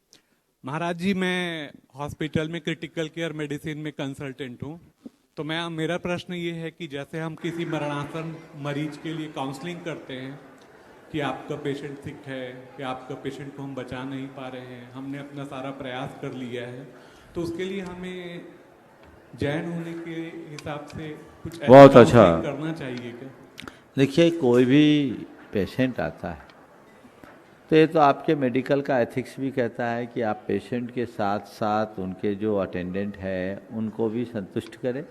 [SPEAKER 15] महाराज जी, मैं हॉस्पिटल में क्रिटिकल केयर मेडिसिन में कंसल्टेंट हूँ। तो मेरा प्रश्न ये है कि जैसे हम किसी मरणासन मरीज के लिए काउंसलिंग करते हैं कि आपका पेशेंट सिक है, कि आपका पेशेंट को हम बचा नहीं पा रहे हैं, हमने अपना सारा प्रयास कर लिया है, तो उसके लिए हमें जैन होने के हिसाब से कुछ
[SPEAKER 4] बहुत अच्छा
[SPEAKER 15] करना चाहिए क्या?
[SPEAKER 4] देखिए, कोई भी पेशेंट आता है तो ये तो आपके मेडिकल का एथिक्स भी कहता है कि आप पेशेंट के साथ साथ उनके जो अटेंडेंट है उनको भी संतुष्ट करें।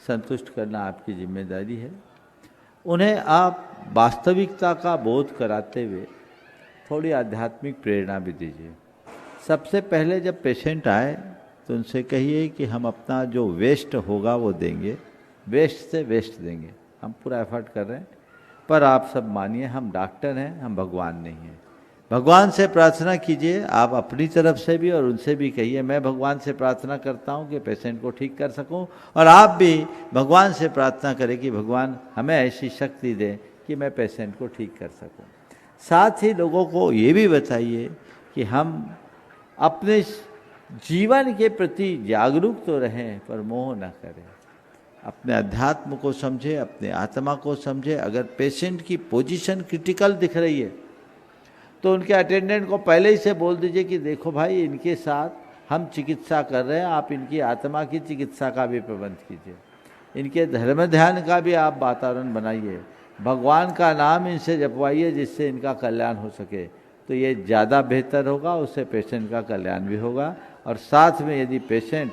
[SPEAKER 4] संतुष्ट करना आपकी जिम्मेदारी है। उन्हें आप वास्तविकता का बोध कराते हुए थोड़ी आध्यात्मिक प्रेरणा भी दीजिए। सबसे पहले जब पेशेंट आए तो उनसे कहिए कि हम अपना जो वेस्ट होगा वो देंगे, वेस्ट से वेस्ट देंगे, हम पूरा एफर्ट कर रहे हैं, पर आप सब मानिए हम डॉक्टर हैं, हम भगवान नहीं हैं। भगवान से प्रार्थना कीजिए, आप अपनी तरफ से भी और उनसे भी कहिए, मैं भगवान से प्रार्थना करता हूँ कि पेशेंट को ठीक कर सकूँ, और आप भी भगवान से प्रार्थना करें कि भगवान हमें ऐसी शक्ति दें कि मैं पेशेंट को ठीक कर सकूँ। साथ ही लोगों को ये भी बताइए कि हम अपने जीवन के प्रति जागरूक तो रहें पर मोह न करें, अपने अध्यात्म को समझे, अपने आत्मा को समझे। अगर पेशेंट की पोजीशन क्रिटिकल दिख रही है तो उनके अटेंडेंट को पहले ही से बोल दीजिए कि देखो भाई, इनके साथ हम चिकित्सा कर रहे हैं, आप इनकी आत्मा की चिकित्सा का भी प्रबंध कीजिए, इनके धर्म ध्यान का भी आप वातावरण बनाइए, भगवान का नाम इनसे जपवाइए जिससे इनका कल्याण हो सके। तो ये ज़्यादा बेहतर होगा, उससे पेशेंट का कल्याण भी होगा। और साथ में यदि पेशेंट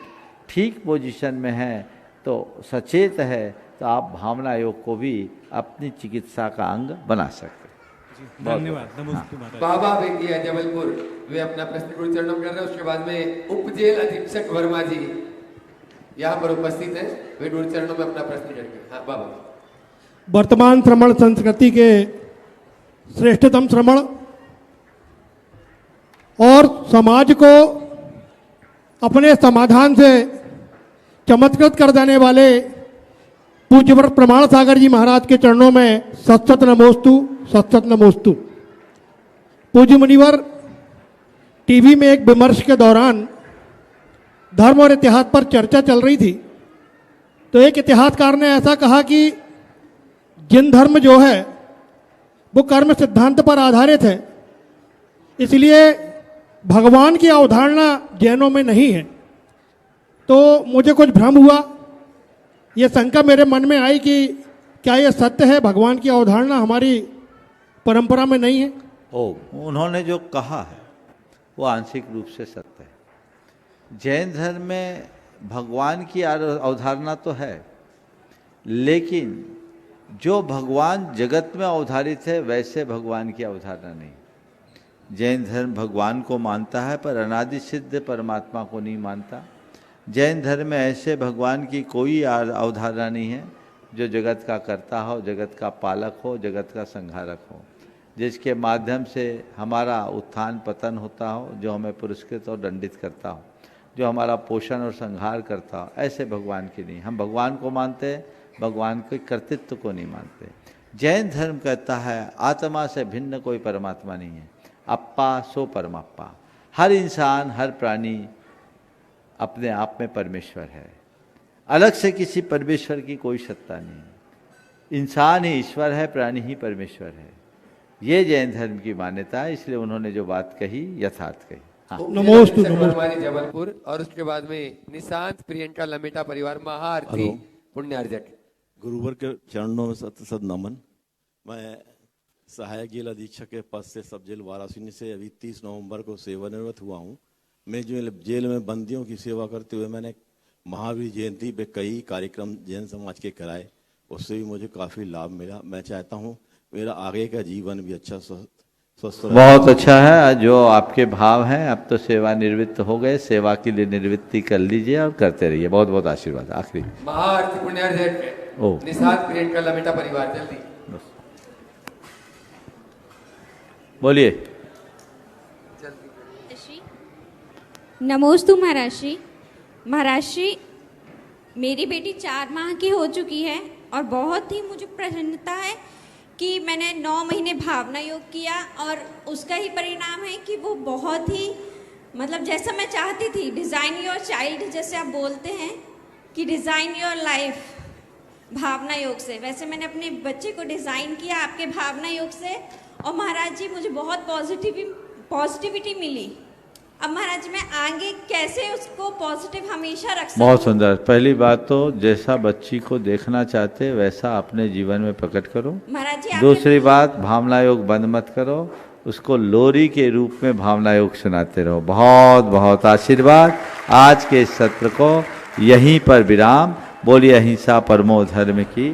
[SPEAKER 4] ठीक पोजीशन में है तो सचेत है तो आप भावना योग को भी अपनी चिकित्सा का अंग बना सकते हैं।
[SPEAKER 15] धन्यवाद। नमस्ते महाराज।
[SPEAKER 2] बाबा बेतिया जबलपुर, वे अपना प्रश्न गुरु चरणों में कर रहे हैं। उसके बाद में उप जेल अधीक्षक वर्मा जी यहाँ पर उपस्थित हैं, वे गुरु चरणों में अपना प्रश्न करेंगे। हाँ बाबा।
[SPEAKER 16] वर्तमान श्रमण संस्कृति के श्रेष्ठतम श्रमण और समाज को अपने समाधान से चमत्कृत कर देने वाले पूज्यव्रत प्रमाण सागर जी महाराज के चरणों में सत्सत नमोस्तु, सत्सत नमोस्तु। पूज्य मुनिवर, टीवी में एक विमर्श के दौरान धर्म और इतिहास पर चर्चा चल रही थी, तो एक इतिहासकार ने ऐसा कहा कि जिन धर्म जो है वो कर्म सिद्धांत पर आधारित है, इसलिए भगवान की अवधारणा जैनों में नहीं है। तो मुझे कुछ भ्रम हुआ, ये शंका मेरे मन में आई कि क्या ये सत्य है, भगवान की अवधारणा हमारी परंपरा में नहीं है?
[SPEAKER 4] उन्होंने जो कहा है वो आंशिक रूप से सत्य है। जैन धर्म में भगवान की अवधारणा तो है, लेकिन जो भगवान जगत में अवधारित है वैसे भगवान की अवधारणा नहीं। जैन धर्म भगवान को मानता है पर अनादि सिद्ध परमात्मा को नहीं मानता। जैन धर्म में ऐसे भगवान की कोई अवधारणा नहीं है जो जगत का कर्ता हो, जगत का पालक हो, जगत का संहारक हो, जिसके माध्यम से हमारा उत्थान पतन होता हो, जो हमें पुरस्कृत और दंडित करता हो, जो हमारा पोषण और संहार करता हो। ऐसे भगवान की नहीं। हम भगवान को मानते हैं, भगवान के कर्तृत्व को नहीं मानते। जैन धर्म कहता है आत्मा से भिन्न कोई परमात्मा नहीं है, अप्पा सो परमाप्पा। हर इंसान, हर प्राणी अपने आप में परमेश्वर है, अलग से किसी परमेश्वर की कोई सत्ता नहीं। इंसान ही ईश्वर है, प्राणी ही परमेश्वर है। ये जैन धर्म की मान्यता है, इसलिए उन्होंने जो बात कही यथार्थ कही। हाँ।
[SPEAKER 2] नमोस्तु जबलपुर, और उसके बाद में निशांत प्रियंका लमेटा परिवार महाआरती पुण्यार्जक।
[SPEAKER 17] गुरुवर के चरणों में सत सत नमन। मैं सहायक जेल अधीक्षक के पद से सब जेल वाराणसी से अभी 30 नवंबर को सेवानिवृत्त हुआ हूँ। मैं जो जेल में बंदियों की सेवा करते हुए मैंने महावीर जयंती पे कई कार्यक्रम जैन समाज के कराए, उससे भी मुझे काफ़ी लाभ मिला। मैं चाहता हूँ मेरा आगे का जीवन भी अच्छा स्वस्थ रहे।
[SPEAKER 4] बहुत अच्छा है जो आपके भाव हैं। अब तो सेवानिवृत्त हो गए, सेवा के लिए निवृत्ति कर लीजिए और करते रहिए। बहुत बहुत आशीर्वाद। आखिरी
[SPEAKER 2] महाआरती पुण्यार्जक निशांत प्रियंका लमेटा परिवार, जल्दी
[SPEAKER 4] बोलिए।
[SPEAKER 18] नमोस्तु महाराज श्री। महाराज श्री, मेरी बेटी 4 माह की हो चुकी है और बहुत ही मुझे प्रसन्नता है कि मैंने 9 महीने भावना योग किया और उसका ही परिणाम है कि वो बहुत ही मतलब जैसा मैं चाहती थी, डिज़ाइन योर चाइल्ड जैसे आप बोलते हैं कि डिज़ाइन योर लाइफ भावना योग से, वैसे मैंने अपने बच्चे को डिज़ाइन किया आपके भावना योग से। और महाराज जी मुझे बहुत पॉजिटिविटी मिली। अब महाराज मैं आगे कैसे उसको पॉजिटिव हमेशा रख सकूं?
[SPEAKER 4] बहुत सुंदर। पहली बात तो जैसा बच्ची को देखना चाहते वैसा अपने जीवन में प्रकट करो।
[SPEAKER 18] महाराज जी
[SPEAKER 4] दूसरी बात, भावना योग बंद मत करो, उसको लोरी के रूप में भावना योग सुनाते रहो। बहुत बहुत आशीर्वाद। आज के इस सत्र को यहीं पर विराम। बोलिए अहिंसा परमो धर्म की।